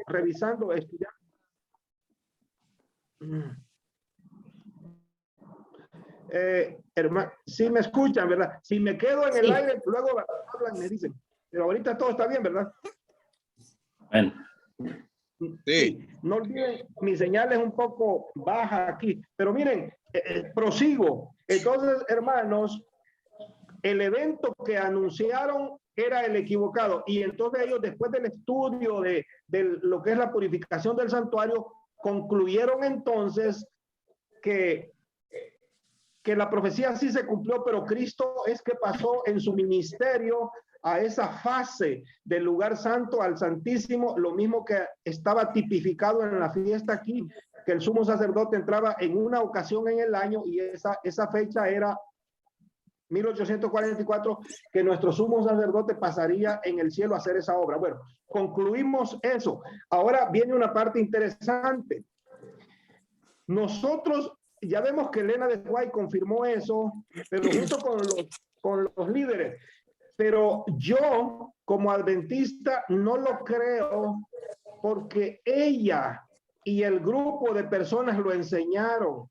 revisando, estudiando. Hermano, si me escuchan, ¿verdad? Si me quedo en el aire, luego hablan y me dicen. Pero ahorita todo está bien, ¿verdad? Bueno. Sí. No olviden, mi señal es un poco baja aquí, pero miren, prosigo. Entonces, hermanos, el evento que anunciaron era el equivocado, y entonces ellos, después del estudio de lo que es la purificación del santuario, concluyeron entonces que la profecía sí se cumplió, pero Cristo es que pasó en su ministerio a esa fase del lugar santo al santísimo, lo mismo que estaba tipificado en la fiesta aquí, que el sumo sacerdote entraba en una ocasión en el año, y esa fecha era 1844, que nuestro sumo sacerdote pasaría en el cielo a hacer esa obra. Bueno, concluimos eso. Ahora viene una parte interesante. Nosotros ya vemos que Elena de White confirmó eso, pero junto con los líderes. Pero yo, como adventista, no lo creo, porque ella y el grupo de personas lo enseñaron.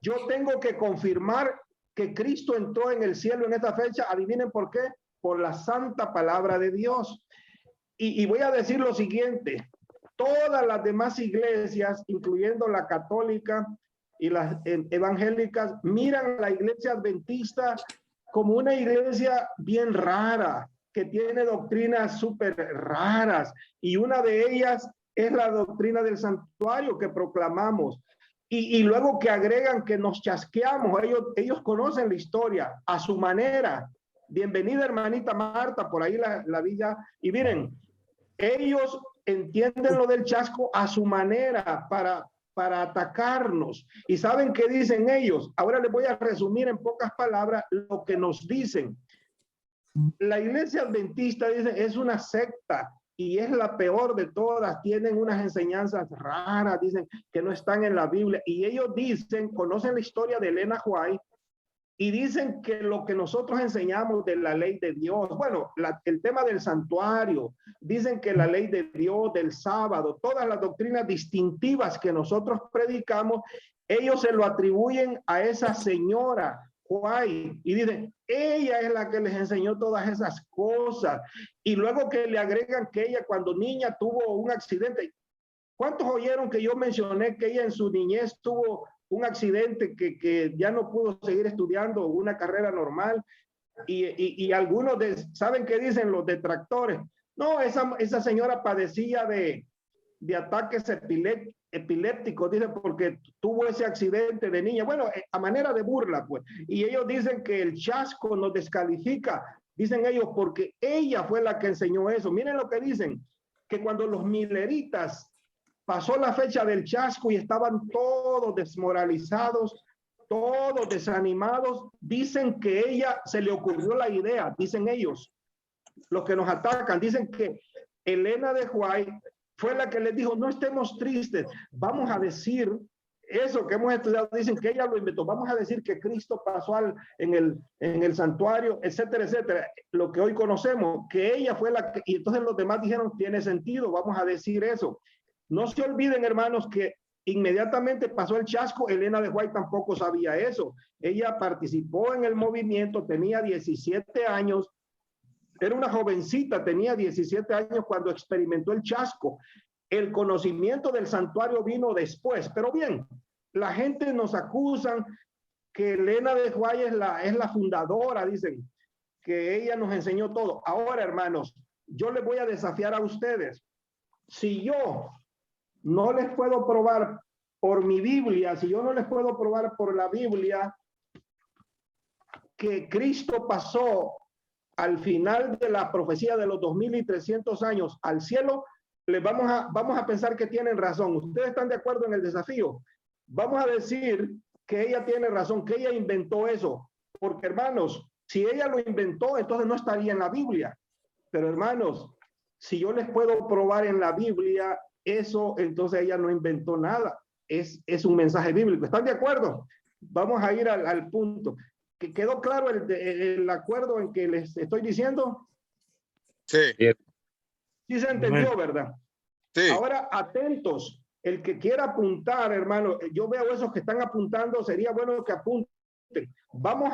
Yo tengo que confirmar que Cristo entró en el cielo en esta fecha. Adivinen por qué. Por la santa palabra de Dios. Y voy a decir lo siguiente. Todas las demás iglesias, incluyendo la católica y las evangélicas, miran a la iglesia adventista como una iglesia bien rara, que tiene doctrinas súper raras, y una de ellas es la doctrina del santuario que proclamamos. Y luego que agregan que nos chasqueamos. Ellos conocen la historia a su manera. Bienvenida, hermanita Marta, por ahí la villa. Y miren, ellos entienden lo del chasco a su manera para atacarnos. ¿Y saben qué dicen ellos? Ahora les voy a resumir en pocas palabras lo que nos dicen. La iglesia adventista, dice, es una secta y es la peor de todas. Tienen unas enseñanzas raras, dicen que no están en la Biblia. Y ellos dicen, conocen la historia de Elena White, y dicen que lo que nosotros enseñamos de la ley de Dios, bueno, el tema del santuario, dicen que la ley de Dios, del sábado, todas las doctrinas distintivas que nosotros predicamos, ellos se lo atribuyen a esa señora White, y dicen, ella es la que les enseñó todas esas cosas. Y luego que le agregan que ella cuando niña tuvo un accidente. ¿Cuántos oyeron que yo mencioné que ella en su niñez tuvo un accidente que ya no pudo seguir estudiando una carrera normal? Y algunos ¿saben qué dicen los detractores? No, esa señora padecía de ataques epilépticos, dicen, porque tuvo ese accidente de niña. Bueno, a manera de burla, pues. Y ellos dicen que el chasco nos descalifica, dicen ellos, porque ella fue la que enseñó eso. Miren lo que dicen, que cuando los mileritas pasó la fecha del chasco y estaban todos desmoralizados, todos desanimados, dicen que ella se le ocurrió la idea, dicen ellos, los que nos atacan, dicen que Elena de White fue la que les dijo, no estemos tristes, vamos a decir eso que hemos estudiado, dicen que ella lo inventó, vamos a decir que Cristo pasó en el santuario, etcétera, etcétera, lo que hoy conocemos, que ella fue la que, y entonces los demás dijeron, tiene sentido, vamos a decir eso. No se olviden, hermanos, que inmediatamente pasó el chasco. Elena de White tampoco sabía eso. Ella participó en el movimiento, tenía 17 años, era una jovencita, tenía 17 años cuando experimentó el chasco. El conocimiento del santuario vino después. Pero bien, la gente nos acusan que Elena de White es la fundadora, dicen, que ella nos enseñó todo. Ahora, hermanos, yo les voy a desafiar a ustedes. Si yo no les puedo probar por mi Biblia, si yo no les puedo probar por la Biblia que Cristo pasó al final de la profecía de los 2300 años al cielo, les vamos a pensar que tienen razón. ¿Ustedes están de acuerdo en el desafío? Vamos a decir que ella tiene razón, que ella inventó eso, porque hermanos, si ella lo inventó, entonces no estaría en la Biblia. Pero hermanos, si yo les puedo probar en la Biblia eso, entonces ella no inventó nada. Es un mensaje bíblico. ¿Están de acuerdo? Vamos a ir al punto. ¿Que quedó claro el acuerdo en que les estoy diciendo? Sí. Sí se entendió, ¿verdad? Sí. Ahora, atentos. El que quiera apuntar, hermano, yo veo esos que están apuntando, sería bueno que apunten. Vamos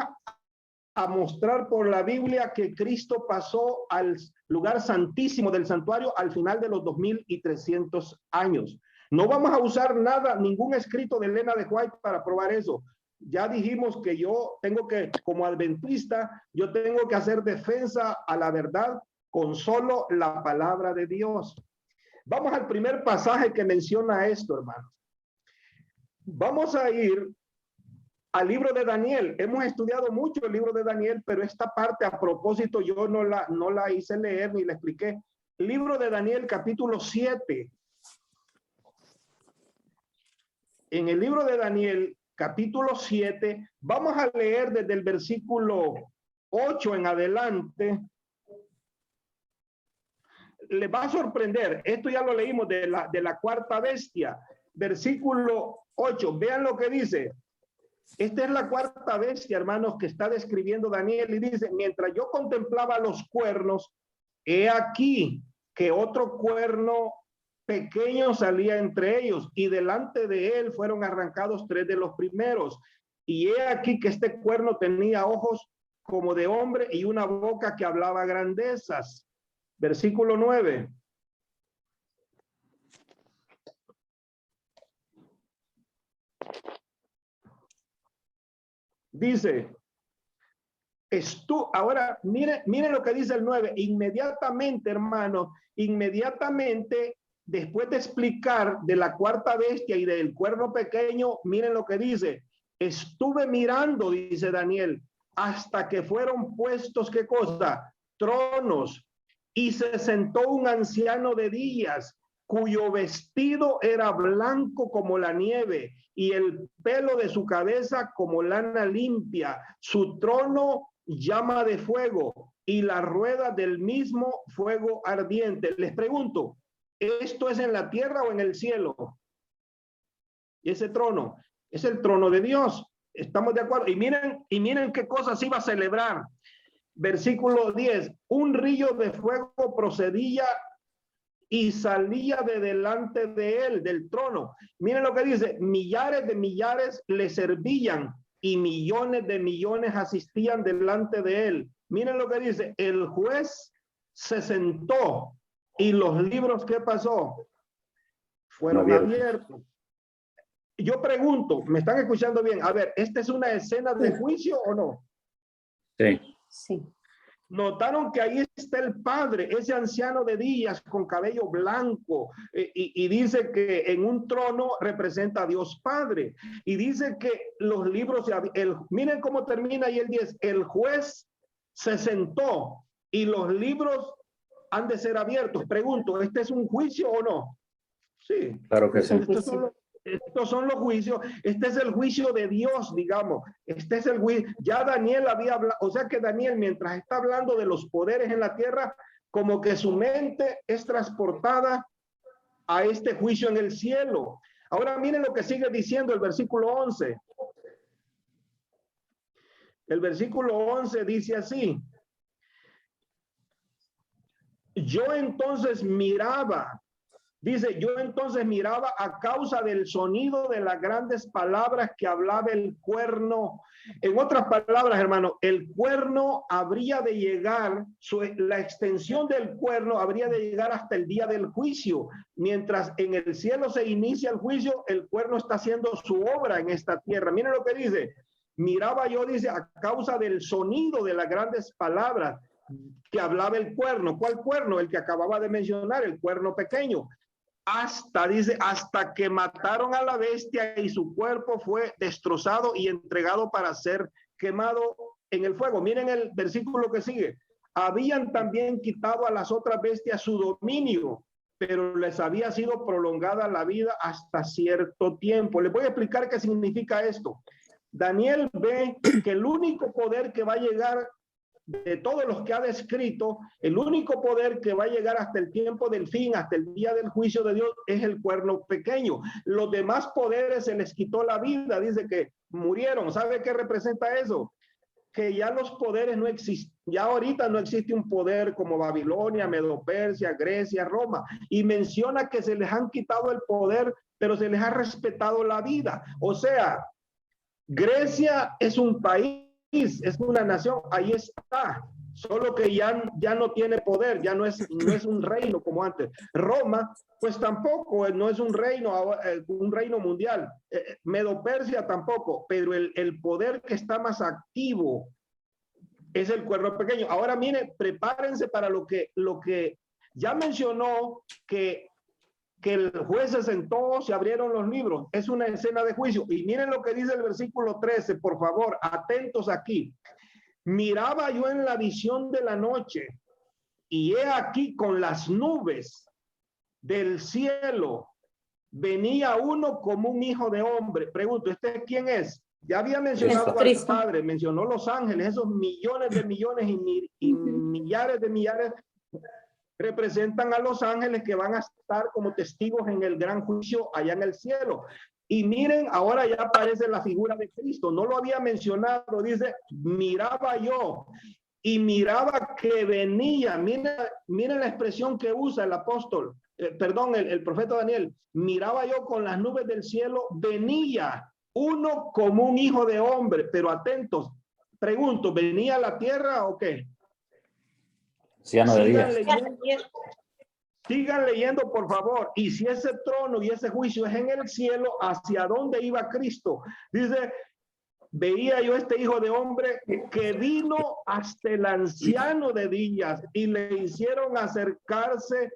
a mostrar por la Biblia que Cristo pasó al lugar santísimo del santuario al final de los 2300 años. No vamos a usar nada, ningún escrito de Elena de White para probar eso. Ya dijimos que yo tengo que, como adventista, yo tengo que hacer defensa a la verdad con solo la palabra de Dios. Vamos al primer pasaje que menciona esto, hermano. Vamos a ir al libro de Daniel. Hemos estudiado mucho el libro de Daniel, pero esta parte a propósito yo no la hice leer ni la expliqué. Libro de Daniel, capítulo 7. En el libro de Daniel, capítulo 7, vamos a leer desde el versículo 8 en adelante. Les va a sorprender, esto ya lo leímos de la cuarta bestia, versículo 8, vean lo que dice. Esta es la cuarta bestia, hermanos, que está describiendo Daniel, y dice: mientras yo contemplaba los cuernos, he aquí que otro cuerno pequeño salía entre ellos, y delante de él fueron arrancados 3 de los primeros, y he aquí que este cuerno tenía ojos como de hombre y una boca que hablaba grandezas. Versículo 9. Dice, ahora mire lo que dice el 9. Inmediatamente, hermano, inmediatamente, después de explicar de la cuarta bestia y del cuerno pequeño, miren lo que dice. Estuve mirando, dice Daniel, hasta que fueron puestos, ¿qué cosa? Tronos. Y se sentó un anciano de días, cuyo vestido era blanco como la nieve, y el pelo de su cabeza como lana limpia. Su trono llama de fuego, y la rueda del mismo fuego ardiente. Les pregunto, ¿esto es en la tierra o en el cielo? Y ese trono es el trono de Dios. ¿Estamos de acuerdo? Y miren qué cosas iba a celebrar. Versículo 10, un río de fuego procedía y salía de delante de él, del trono. Miren lo que dice: millares de millares le servían y millones de millones asistían delante de él. Miren lo que dice: el juez se sentó y los libros, ¿qué pasó? Fueron abiertos. Yo pregunto, ¿me están escuchando bien? A ver, ¿esta es una escena de juicio o no? Sí. Sí. Notaron que ahí está el padre, ese anciano de días con cabello blanco, y dice que en un trono representa a Dios Padre, y dice que los libros, miren cómo termina ahí el 10, el juez se sentó y los libros han de ser abiertos. Pregunto, ¿este es un juicio o no? Sí. Claro que sí. Estos son los juicios. Este es el juicio de Dios, digamos. Este es el juicio. Ya Daniel había hablado, o sea que Daniel, mientras está hablando de los poderes en la tierra, como que su mente es transportada a este juicio en el cielo. Ahora miren lo que sigue diciendo el versículo 11. El versículo 11 dice así: yo entonces miraba. Dice, yo entonces miraba a causa del sonido de las grandes palabras que hablaba el cuerno. En otras palabras, hermano, el cuerno habría de llegar, la extensión del cuerno habría de llegar hasta el día del juicio. Mientras en el cielo se inicia el juicio, el cuerno está haciendo su obra en esta tierra. Miren lo que dice. Miraba yo, dice, a causa del sonido de las grandes palabras que hablaba el cuerno. ¿Cuál cuerno? El que acababa de mencionar, el cuerno pequeño. Hasta que mataron a la bestia y su cuerpo fue destrozado y entregado para ser quemado en el fuego. Miren el versículo que sigue. Habían también quitado a las otras bestias su dominio, pero les había sido prolongada la vida hasta cierto tiempo. Les voy a explicar qué significa esto. Daniel ve que el único poder que va a llegar de todos los que ha descrito, el único poder que va a llegar hasta el tiempo del fin, hasta el día del juicio de Dios, es el cuerno pequeño. Los demás poderes se les quitó la vida, dice que murieron. ¿Sabe qué representa eso? que ya los poderes no existen, ya ahorita no existe un poder como Babilonia, Medo-Persia, Grecia, Roma, y menciona que se les han quitado el poder, pero se les ha respetado la vida. O sea, Grecia es un país, es una nación, ahí está, solo que ya no tiene poder, ya no es un reino como antes. Roma, pues tampoco, no es un reino mundial. Medo-Persia tampoco, pero el poder que está más activo es el cuerno pequeño. Ahora miren, prepárense para lo que ya mencionó que el juez se sentó, se abrieron los libros. Es una escena de juicio. Y miren lo que dice el versículo 13, por favor, atentos aquí. Miraba yo en la visión de la noche, y he aquí con las nubes del cielo venía uno como un hijo de hombre. Pregunto, ¿este quién es? Ya había mencionado al Padre, mencionó los ángeles, esos millones de millones y millares de millares representan a los ángeles que van a estar como testigos en el gran juicio allá en el cielo. Y miren, ahora ya aparece la figura de Cristo. No lo había mencionado, dice, miraba yo y miraba que venía. Miren la expresión que usa el apóstol, el profeta Daniel. Miraba yo con las nubes del cielo, venía uno como un hijo de hombre. Pero atentos, pregunto, ¿venía a la tierra o qué? Sigan leyendo, por favor. Y si ese trono y ese juicio es en el cielo, ¿hacia dónde iba Cristo? Dice, veía yo este hijo de hombre que vino hasta el anciano de días y le hicieron acercarse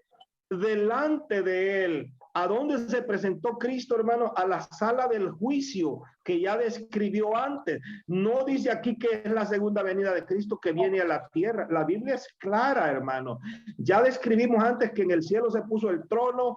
delante de él. ¿A dónde se presentó Cristo, hermano? A la sala del juicio que ya describió antes. No dice aquí que es la segunda venida de Cristo que viene a la tierra. La Biblia es clara, hermano. Ya describimos antes que en el cielo se puso el trono,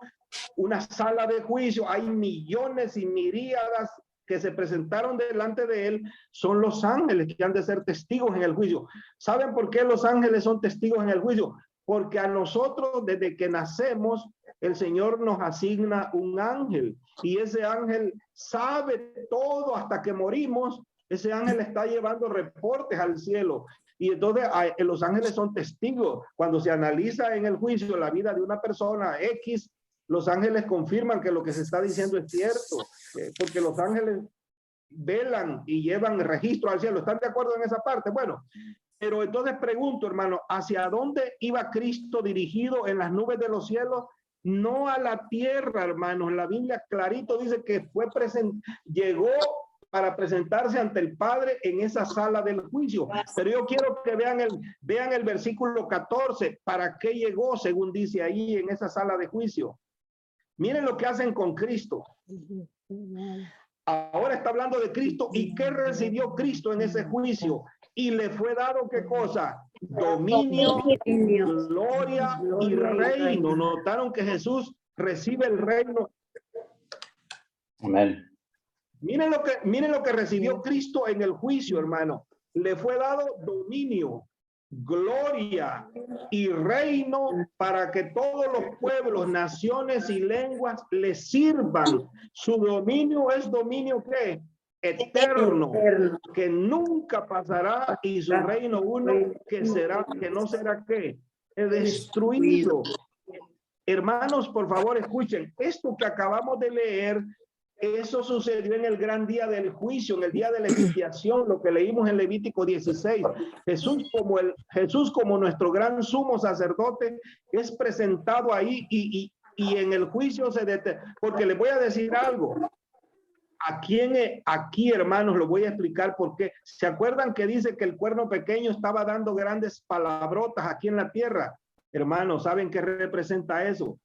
una sala de juicio. Hay millones y miríadas que se presentaron delante de él. Son los ángeles que han de ser testigos en el juicio. ¿Saben por qué los ángeles son testigos en el juicio? Porque a nosotros, desde que nacemos, el Señor nos asigna un ángel y ese ángel sabe todo hasta que morimos. Ese ángel está llevando reportes al cielo y entonces los ángeles son testigos. Cuando se analiza en el juicio la vida de una persona X, los ángeles confirman que lo que se está diciendo es cierto, porque los ángeles velan y llevan registro al cielo. ¿Están de acuerdo en esa parte? Bueno, pero entonces pregunto, hermano, ¿hacia dónde iba Cristo dirigido en las nubes de los cielos? No a la tierra, hermanos. La Biblia clarito dice que llegó para presentarse ante el Padre en esa sala del juicio. Pero yo quiero que vean el versículo 14. ¿Para qué llegó, según dice ahí, en esa sala de juicio? Miren lo que hacen con Cristo. Ahora está hablando de Cristo. ¿Y qué recibió Cristo en ese juicio? Y le fue dado, ¿qué cosa? Dominio, gloria y reino. Notaron que Jesús recibe el reino. Amén. Miren lo que recibió Cristo en el juicio, hermano. Le fue dado dominio, gloria y reino para que todos los pueblos, naciones y lenguas le sirvan. Su dominio es dominio ¿qué? Eterno, que nunca pasará, y su reino uno que no será ¿qué? Destruido. Hermanos, por favor, escuchen, esto que acabamos de leer, eso sucedió en el gran día del juicio, en el día de la expiación, lo que leímos en Levítico 16. Jesús como nuestro gran sumo sacerdote es presentado ahí y en el juicio porque les voy a decir algo. Aquí, hermanos, lo voy a explicar por qué. ¿Se acuerdan que dice que el cuerno pequeño estaba dando grandes palabrotas aquí en la tierra? Hermanos, ¿saben qué representa eso?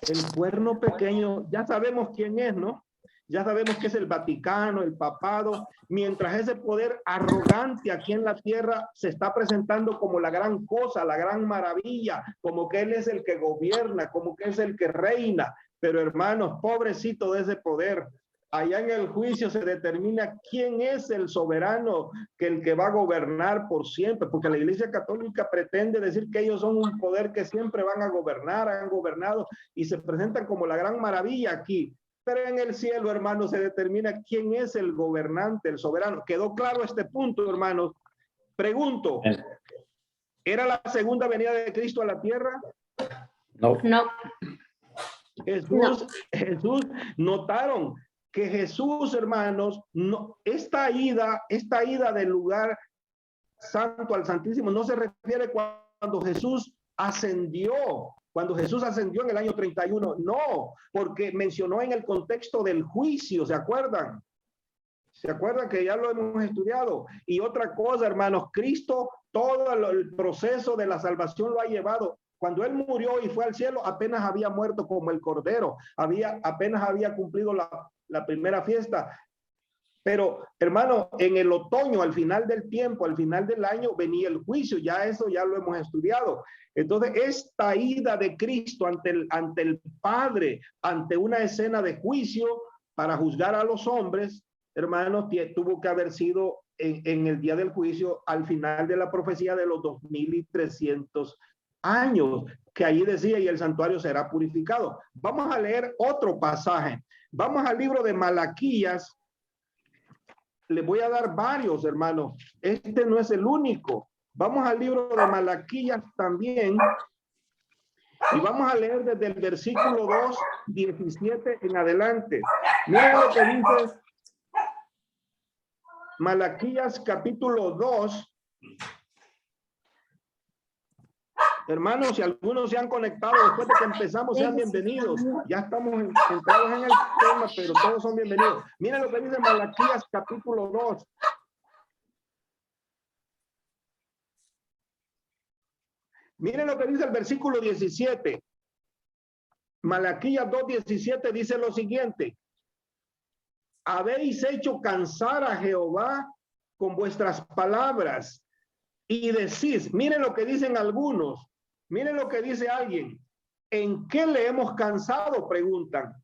El cuerno pequeño, ya sabemos quién es, ¿no? Ya sabemos que es el Vaticano, el papado, mientras ese poder arrogante aquí en la tierra se está presentando como la gran cosa, la gran maravilla, como que él es el que gobierna, como que es el que reina. Pero hermanos, pobrecito de ese poder. Allá en el juicio se determina quién es el soberano, el que va a gobernar por siempre, porque la Iglesia Católica pretende decir que ellos son un poder que siempre van a gobernar, han gobernado y se presentan como la gran maravilla aquí. Pero en el cielo, hermanos, se determina quién es el gobernante, el soberano. ¿Quedó claro este punto, hermanos? Pregunto, Amén. ¿era la segunda venida de Cristo a la tierra? No. No. Jesús, notaron que Jesús, hermanos, no, esta ida del lugar santo al santísimo no se refiere cuando Jesús ascendió en el año 31, no, porque mencionó en el contexto del juicio, ¿se acuerdan? ¿Se acuerdan que ya lo hemos estudiado? Y otra cosa, hermanos, Cristo, todo el proceso de la salvación lo ha llevado. Cuando él murió y fue al cielo, apenas había muerto como el cordero, apenas había cumplido la primera fiesta. Pero, hermano, en el otoño, al final del tiempo, al final del año, venía el juicio. Ya eso ya lo hemos estudiado. Entonces, esta ida de Cristo ante el Padre, ante una escena de juicio para juzgar a los hombres, hermanos, tuvo que haber sido en el día del juicio, al final de la profecía de los 2300 años, que allí decía, y el santuario será purificado. Vamos a leer otro pasaje. Vamos al libro de Malaquías. Les voy a dar varios, hermanos. Este no es el único. Vamos al libro de Malaquías también. Y vamos a leer desde el versículo 2, 17 en adelante. Miren lo que dice Malaquías capítulo 2. Hermanos, si algunos se han conectado después de que empezamos, sean bienvenidos. Ya estamos entrados en el tema, pero todos son bienvenidos. Miren lo que dice Malaquías capítulo 2. Miren lo que dice el versículo 17. Malaquías 2:17 dice lo siguiente: habéis hecho cansar a Jehová con vuestras palabras y decís, miren lo que dicen algunos, miren lo que dice alguien, ¿en qué le hemos cansado? Preguntan.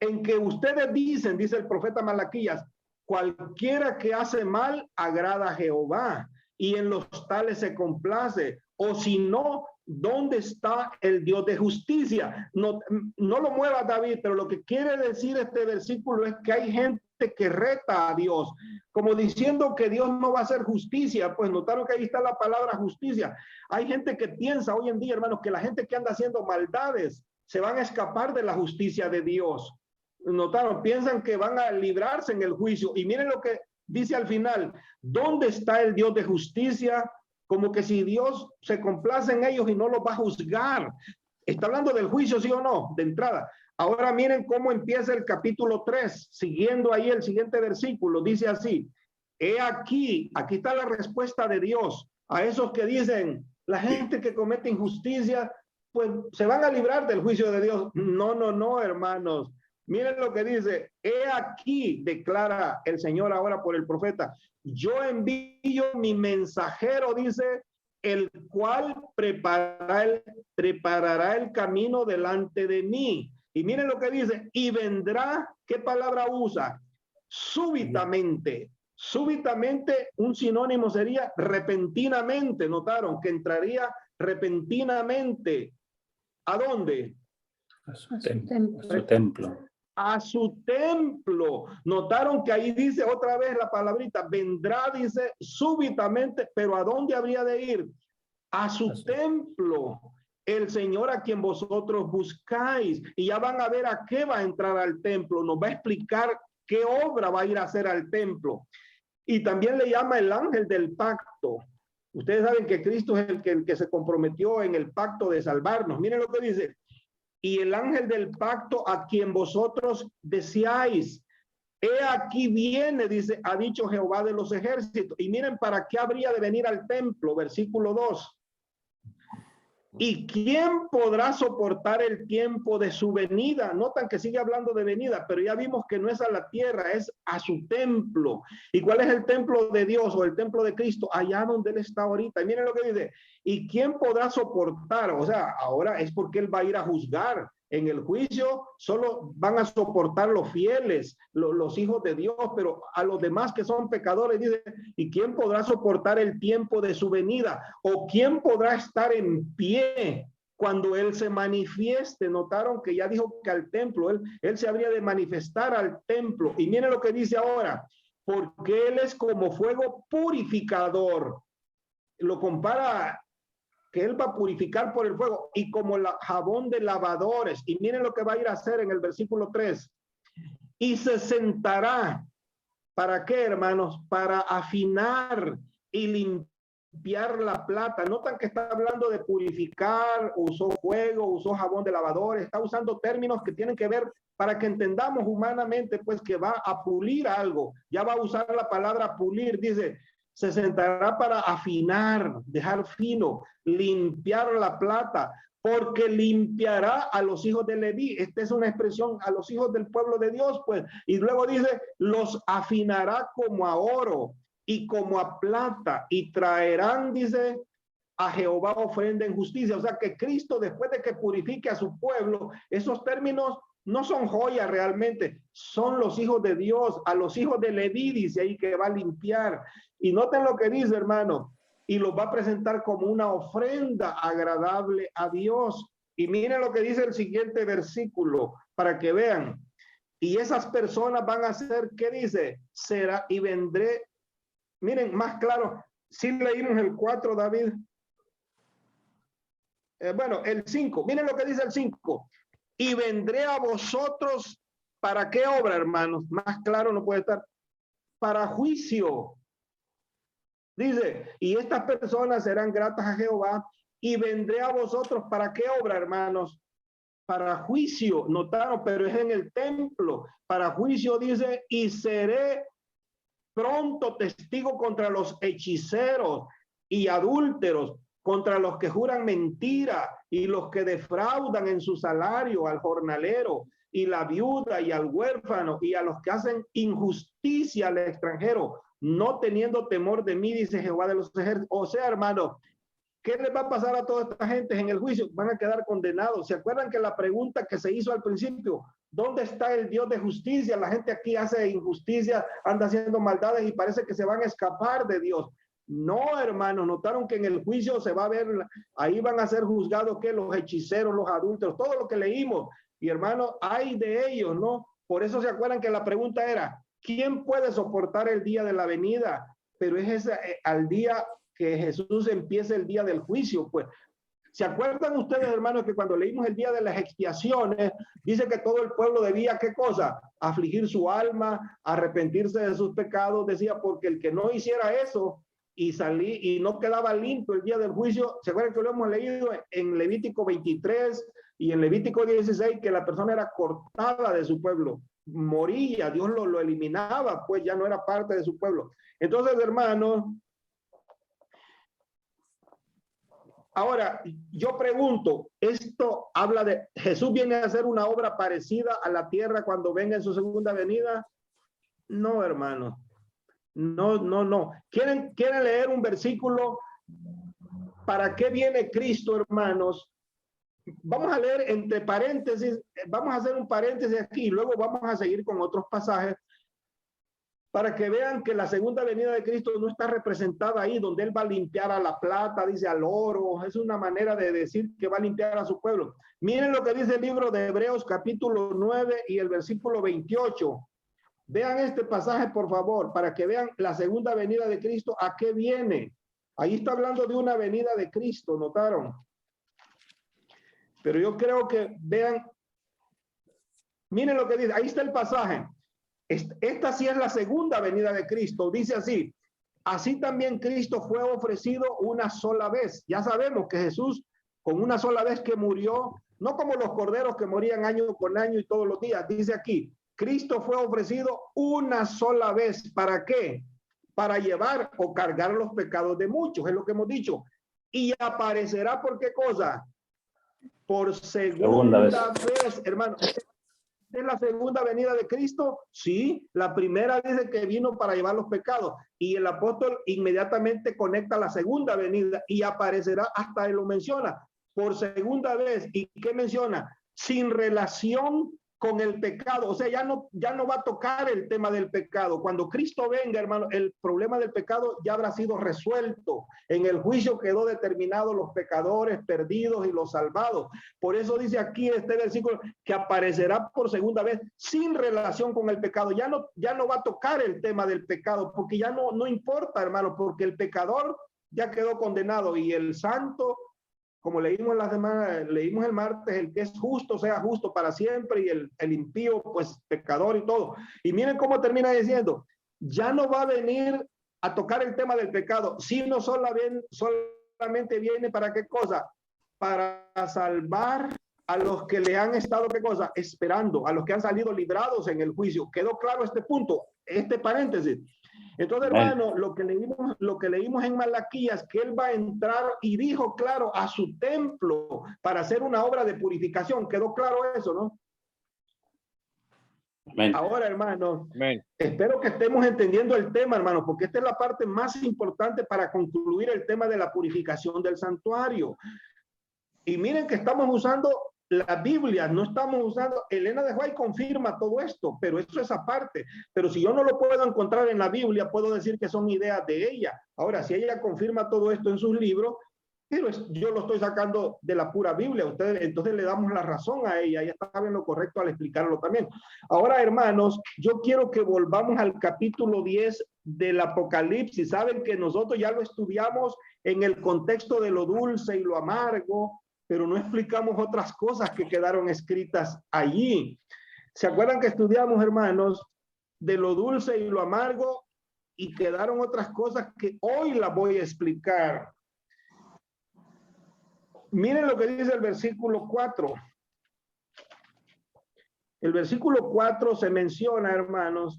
En que ustedes dicen, dice el profeta Malaquías, cualquiera que hace mal agrada a Jehová y en los tales se complace. O si no, ¿dónde está el Dios de justicia? No lo mueva David, pero lo que quiere decir este versículo es que hay gente que reta a Dios, como diciendo que Dios no va a hacer justicia. Pues notaron que ahí está la palabra justicia. Hay gente que piensa hoy en día, hermanos, que la gente que anda haciendo maldades se van a escapar de la justicia de Dios. Notaron, piensan que van a librarse en el juicio. Y miren lo que dice al final: ¿dónde está el Dios de justicia? Como que si Dios se complace en ellos y no los va a juzgar. Está hablando del juicio, ¿sí o no? De entrada. Ahora miren cómo empieza el capítulo 3, siguiendo ahí el siguiente versículo. Dice así: he aquí está la respuesta de Dios a esos que dicen, la gente que comete injusticia, pues se van a librar del juicio de Dios. No, hermanos. Miren lo que dice: he aquí, declara el Señor ahora por el profeta, yo envío mi mensajero, dice, el cual preparará el camino delante de mí. Y miren lo que dice: y vendrá, ¿qué palabra usa? Súbitamente. Súbitamente, un sinónimo sería repentinamente. Notaron que entraría repentinamente. ¿A dónde? A su templo. A su templo. Notaron que ahí dice otra vez la palabrita, vendrá, dice súbitamente, pero ¿a dónde habría de ir? A su templo, el Señor a quien vosotros buscáis. Y ya van a ver a qué va a entrar al templo, nos va a explicar qué obra va a ir a hacer al templo. Y también le llama el ángel del pacto. Ustedes saben que Cristo es el que se comprometió en el pacto de salvarnos. Miren lo que dice: y el ángel del pacto a quien vosotros deseáis, he aquí viene, dice, ha dicho Jehová de los ejércitos. Y miren para qué habría de venir al templo, versículo 2. ¿Y quién podrá soportar el tiempo de su venida? Notan que sigue hablando de venida, pero ya vimos que no es a la tierra, es a su templo. ¿Y cuál es el templo de Dios o el templo de Cristo? Allá donde Él está ahorita. Y miren lo que dice: ¿y quién podrá soportar? O sea, ahora es porque Él va a ir a juzgar. En el juicio solo van a soportar los fieles, los hijos de Dios, pero a los demás que son pecadores, dice: ¿y quién podrá soportar el tiempo de su venida? ¿O quién podrá estar en pie cuando Él se manifieste? Notaron que ya dijo que al templo, Él se habría de manifestar al templo. Y miren lo que dice ahora: porque Él es como fuego purificador. Lo compara que Él va a purificar por el fuego y como jabón de lavadores. Y miren lo que va a ir a hacer en el versículo 3. Y se sentará. ¿Para qué, hermanos? Para afinar y limpiar la plata. Notan que está hablando de purificar, usó fuego, usó jabón de lavadores, está usando términos que tienen que ver para que entendamos humanamente, pues que va a pulir algo. Ya va a usar la palabra pulir, dice, se sentará para afinar, dejar fino, limpiar la plata, porque limpiará a los hijos de Leví. Esta es una expresión a los hijos del pueblo de Dios, pues. Y luego dice, los afinará como a oro y como a plata, y traerán, dice, a Jehová ofrenda en justicia. O sea que Cristo, después de que purifique a su pueblo, esos términos no son joyas realmente, son los hijos de Dios, a los hijos de Leví, dice ahí que va a limpiar. Y noten lo que dice, hermano, y los va a presentar como una ofrenda agradable a Dios. Y miren lo que dice el siguiente versículo, para que vean. Y esas personas van a ser, ¿qué dice? Será, y vendré. Miren, más claro, si leímos el 4, David. Bueno, el 5, miren lo que dice el 5. Y vendré a vosotros, ¿para qué obra, hermanos? Más claro no puede estar. Para juicio. Dice, y estas personas serán gratas a Jehová, y vendré a vosotros, ¿para qué obra, hermanos? Para juicio, notaron, pero es en el templo. Para juicio dice, y seré pronto testigo contra los hechiceros y adúlteros, contra los que juran mentira y los que defraudan en su salario al jornalero y la viuda y al huérfano y a los que hacen injusticia al extranjero, no teniendo temor de mí, dice Jehová de los ejércitos. O sea, hermano, ¿qué les va a pasar a toda esta gente en el juicio? Van a quedar condenados. ¿Se acuerdan que la pregunta que se hizo al principio, ¿dónde está el Dios de justicia? La gente aquí hace injusticia, anda haciendo maldades y parece que se van a escapar de Dios. No, hermanos, notaron que en el juicio se va a ver, ahí van a ser juzgados que los hechiceros, los adúlteros, todo lo que leímos. Y hermanos, hay de ellos, ¿no? Por eso se acuerdan que la pregunta era, ¿quién puede soportar el día de la venida? Pero es ese, al día que Jesús empiece el día del juicio, pues. ¿Se acuerdan ustedes, hermanos, que cuando leímos el día de las expiaciones, dice que todo el pueblo debía, ¿qué cosa? Afligir su alma, arrepentirse de sus pecados, decía, porque el que no hiciera eso y no quedaba limpio el día del juicio, ¿se acuerdan que lo hemos leído en Levítico 23 y en Levítico 16, que la persona era cortada de su pueblo, moría, Dios lo eliminaba, pues ya no era parte de su pueblo. Entonces, hermanos, ahora, yo pregunto, ¿esto habla de Jesús viene a hacer una obra parecida a la tierra cuando venga en su segunda venida? No, hermano. No. ¿Quieren leer un versículo? ¿Para qué viene Cristo, hermanos? Vamos a leer entre paréntesis, vamos a hacer un paréntesis aquí y luego vamos a seguir con otros pasajes para que vean que la segunda venida de Cristo no está representada ahí, donde Él va a limpiar a la plata, dice al oro. Es una manera de decir que va a limpiar a su pueblo. Miren lo que dice el libro de Hebreos, capítulo 9 y el versículo 28. Vean este pasaje, por favor, para que vean la segunda venida de Cristo, ¿a qué viene? Ahí está hablando de una venida de Cristo, ¿notaron? Pero yo creo que vean, miren lo que dice, ahí está el pasaje. Esta sí es la segunda venida de Cristo. Dice así, así también Cristo fue ofrecido una sola vez. Ya sabemos que Jesús, con una sola vez que murió, no como los corderos que morían año con año y todos los días, dice aquí, Cristo fue ofrecido una sola vez. ¿Para qué? Para llevar o cargar los pecados de muchos, es lo que hemos dicho. Y aparecerá, ¿por qué cosa? Por segunda vez, hermano. ¿Es la segunda venida de Cristo? Sí, la primera dice que vino para llevar los pecados y el apóstol inmediatamente conecta la segunda venida y aparecerá, hasta él lo menciona, por segunda vez. ¿Y qué menciona? Sin relación con el pecado, o sea, ya no va a tocar el tema del pecado. Cuando Cristo venga, hermano, el problema del pecado ya habrá sido resuelto. En el juicio quedó determinado los pecadores perdidos y los salvados. Por eso dice aquí este versículo que aparecerá por segunda vez sin relación con el pecado. Ya no va a tocar el tema del pecado, porque ya no importa, hermano, porque el pecador ya quedó condenado y el santo, como leímos leímos el martes, el que es justo sea justo para siempre y el impío pues pecador y todo. Y miren cómo termina diciendo, ya no va a venir a tocar el tema del pecado, sino solamente viene para qué cosa, para salvar a los que le han estado qué cosa, esperando, a los que han salido librados en el juicio. ¿Quedó claro este punto, este paréntesis? Entonces, hermano, lo que leímos en Malaquías, que él va a entrar y dijo, claro, a su templo para hacer una obra de purificación. ¿Quedó claro eso, no? Amén. Ahora, hermano, amén, espero que estemos entendiendo el tema, hermano, porque esta es la parte más importante para concluir el tema de la purificación del santuario. Y miren que estamos usando la Biblia, no estamos usando, Elena de White confirma todo esto, pero eso es aparte. Pero si yo no lo puedo encontrar en la Biblia, puedo decir que son ideas de ella. Ahora, si ella confirma todo esto en sus libros, pero yo lo estoy sacando de la pura Biblia. Ustedes, entonces le damos la razón a ella. Ella está en lo correcto al explicarlo también. Ahora, hermanos, yo quiero que volvamos al capítulo 10 del Apocalipsis. Saben que nosotros ya lo estudiamos en el contexto de lo dulce y lo amargo, pero no explicamos otras cosas que quedaron escritas allí. ¿Se acuerdan que estudiamos, hermanos, de lo dulce y lo amargo? Y quedaron otras cosas que hoy las voy a explicar. Miren lo que dice el versículo 4. El versículo 4 se menciona, hermanos.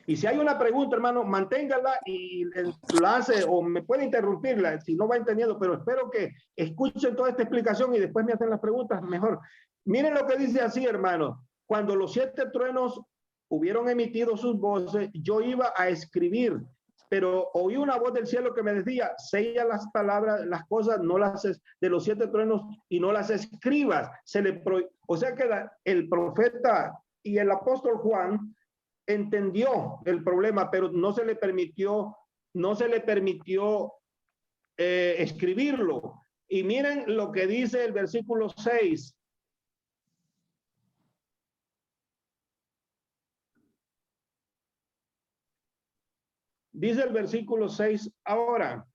Y si hay una pregunta, hermano, manténgala y la hace, o me puede interrumpirla si no va entendiendo, pero espero que escuchen toda esta explicación y después me hacen las preguntas mejor. Miren lo que dice así, hermano. Cuando los 7 truenos hubieron emitido sus voces, yo iba a escribir, pero oí una voz del cielo que me decía, sella las palabras, las cosas, no las de los 7 truenos y no las escribas. O sea que el profeta y el apóstol Juan entendió el problema, pero no se le permitió escribirlo. Y miren lo que dice el versículo 6. Dice el versículo 6 ahora.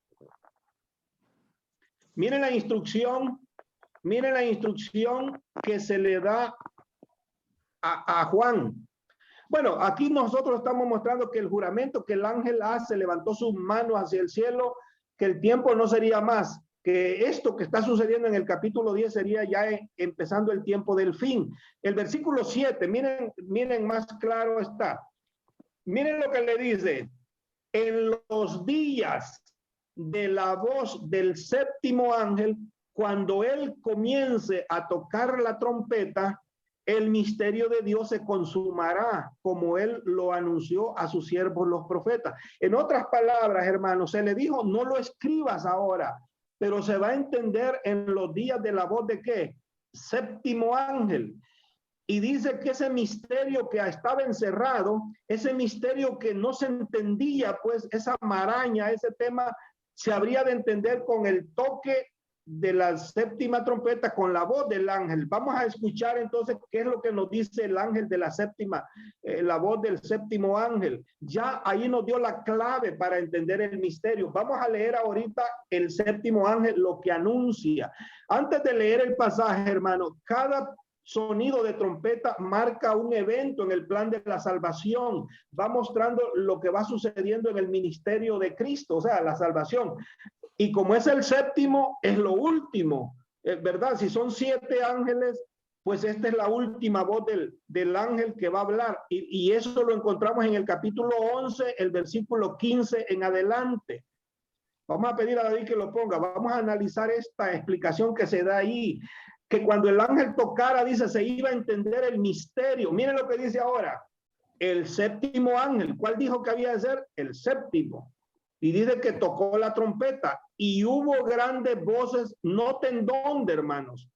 Miren la instrucción que se le da a Juan. Bueno, aquí nosotros estamos mostrando que el juramento que el ángel hace, levantó sus manos hacia el cielo, que el tiempo no sería más, que esto que está sucediendo en el capítulo 10 sería ya empezando el tiempo del fin. El versículo 7, miren más claro está. Miren lo que le dice. En los días de la voz del 7º ángel, cuando él comience a tocar la trompeta, el misterio de Dios se consumará, como él lo anunció a sus siervos los profetas. En otras palabras, hermanos, se le dijo, no lo escribas ahora, pero se va a entender en los días de la voz de ¿qué? 7º ángel. Y dice que ese misterio que estaba encerrado, ese misterio que no se entendía, pues esa maraña, ese tema, se habría de entender con el toque de la 7ª trompeta, con la voz del ángel. Vamos a escuchar entonces qué es lo que nos dice el ángel de la 7ª, la voz del 7º ángel. Ya ahí nos dio la clave para entender el misterio. Vamos a leer ahorita el 7º ángel, lo que anuncia. Antes de leer el pasaje, hermano, cada sonido de trompeta marca un evento en el plan de la salvación, va mostrando lo que va sucediendo en el ministerio de Cristo, o sea, la salvación. Y como es el 7º, es lo último, ¿verdad? Si son 7 ángeles, pues esta es la última voz del ángel que va a hablar. Y eso lo encontramos en el capítulo 11, el versículo 15 en adelante. Vamos a pedir a David que lo ponga. Vamos a analizar esta explicación que se da ahí. Que cuando el ángel tocara, dice, se iba a entender el misterio. Miren lo que dice ahora. El 7º ángel. ¿Cuál dijo que había de ser? El 7º. Y dice que tocó la trompeta. Y hubo grandes voces, noten dónde, hermanos.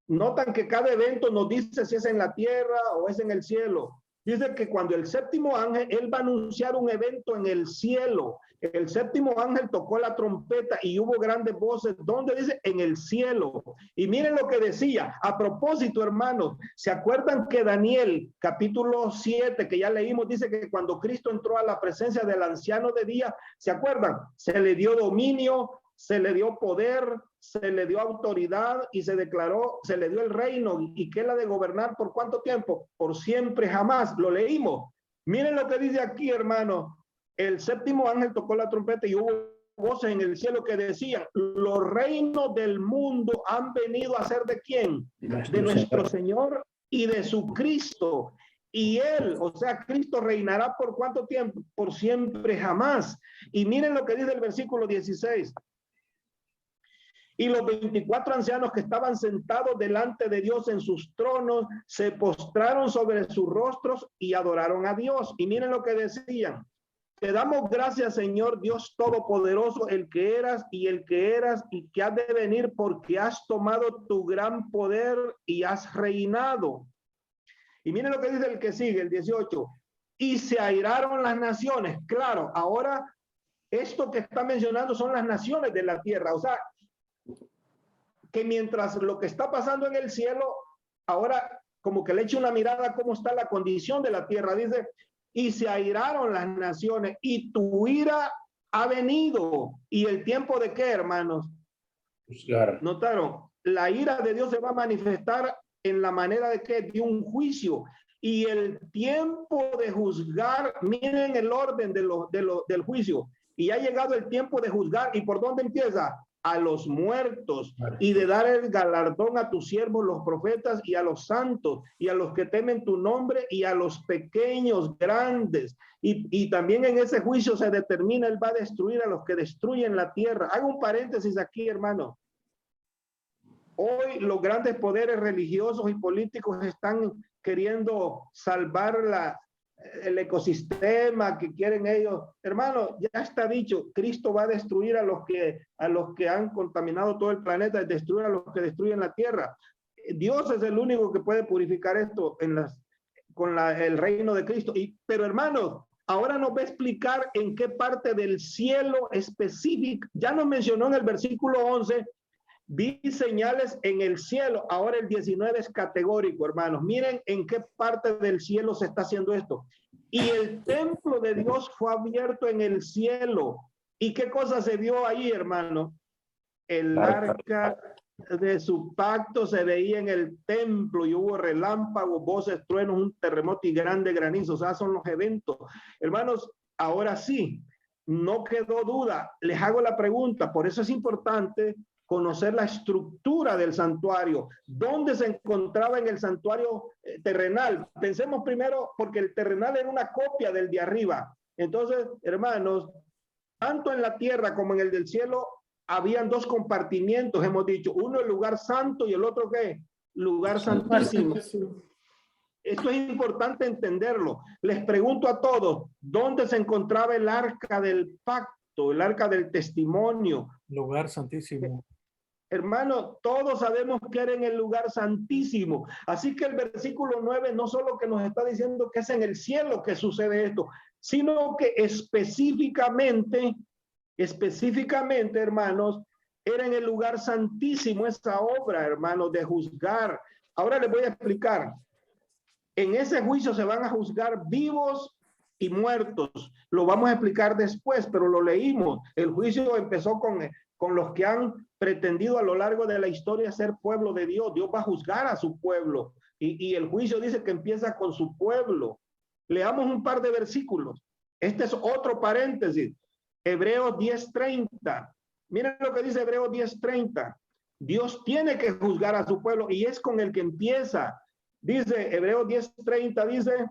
Notan que cada evento nos dice si es en la tierra o es en el cielo. Dice que cuando el séptimo ángel, él va a anunciar un evento en el cielo. El séptimo ángel tocó la trompeta y hubo grandes voces. ¿Dónde dice? En el cielo. Y miren lo que decía. A propósito, hermanos, ¿se acuerdan que Daniel, capítulo 7, que ya leímos, dice que cuando Cristo entró a la presencia del anciano de día, ¿se acuerdan? Se le dio dominio, se le dio poder, se le dio autoridad y se declaró, se le dio el reino y que la de gobernar por cuánto tiempo, por siempre jamás. Lo leímos. Miren lo que dice aquí, hermano. El séptimo ángel tocó la trompeta y hubo voces en el cielo que decían: los reinos del mundo han venido a ser ¿de quién? De nuestro Señor y de su Cristo. Y él, o sea, Cristo reinará por cuánto tiempo, por siempre jamás. Y miren lo que dice el versículo 16. Y los 24 ancianos que estaban sentados delante de Dios en sus tronos se postraron sobre sus rostros y adoraron a Dios. Y miren lo que decían: te damos gracias, Señor Dios Todopoderoso, el que eras y que has de venir, porque has tomado tu gran poder y has reinado. Y miren lo que dice el que sigue, el 18. Y se airaron las naciones. Claro, ahora esto que está mencionando son las naciones de la tierra. O sea, que mientras lo que está pasando en el cielo, ahora como que le eche una mirada a cómo está la condición de la tierra. Dice, y se airaron las naciones y tu ira ha venido. ¿Y el tiempo de qué, hermanos? Juzgar. ¿Notaron? La ira de Dios se va a manifestar en la manera de que de un juicio. Y el tiempo de juzgar, miren el orden del juicio. Y ha llegado el tiempo de juzgar. ¿Y por dónde empieza? A los muertos, y de dar el galardón a tus siervos los profetas y a los santos y a los que temen tu nombre y a los pequeños, grandes. Y también en ese juicio se determina, él va a destruir a los que destruyen la tierra. Hago un paréntesis aquí, hermano. Hoy los grandes poderes religiosos y políticos están queriendo salvar el ecosistema que quieren ellos. Hermano, ya está dicho, Cristo va a destruir a los que han contaminado todo el planeta, destruir a los que destruyen la tierra. Dios es el único que puede purificar esto con el reino de Cristo. Pero hermanos, ahora nos va a explicar en qué parte del cielo específico. Ya nos mencionó en el versículo 11, vi señales en el cielo. Ahora el 19 es categórico, hermanos. Miren en qué parte del cielo se está haciendo esto. Y el templo de Dios fue abierto en el cielo. ¿Y qué cosa se vio ahí, hermano? El arca de su pacto se veía en el templo y hubo relámpagos, voces, truenos, un terremoto y grande granizo. O sea, son los eventos. Hermanos, ahora sí, no quedó duda. Les hago la pregunta. Por eso es importante conocer la estructura del santuario, dónde se encontraba en el santuario terrenal. Pensemos primero, porque el terrenal era una copia del de arriba. Entonces, hermanos, tanto en la tierra como en el del cielo, habían dos compartimientos, hemos dicho, uno el lugar santo y el otro ¿qué? Lugar santísimo. Esto es importante entenderlo. Les pregunto a todos, ¿dónde se encontraba el arca del pacto, el arca del testimonio? Lugar santísimo. Hermano, todos sabemos que era en el lugar santísimo. Así que el versículo 9 no solo que nos está diciendo que es en el cielo que sucede esto, sino que específicamente, hermanos, era en el lugar santísimo esa obra, hermanos, de juzgar. Ahora les voy a explicar. En ese juicio se van a juzgar vivos y muertos. Lo vamos a explicar después, pero lo leímos. El juicio empezó con los que han pretendido a lo largo de la historia ser pueblo de Dios. Dios va a juzgar a su pueblo. Y el juicio dice que empieza con su pueblo. Leamos un par de versículos. Este es otro paréntesis. Hebreos 10:30. Miren lo que dice Hebreos 10:30. Dios tiene que juzgar a su pueblo y es con el que empieza. Dice Hebreos 10:30, dice: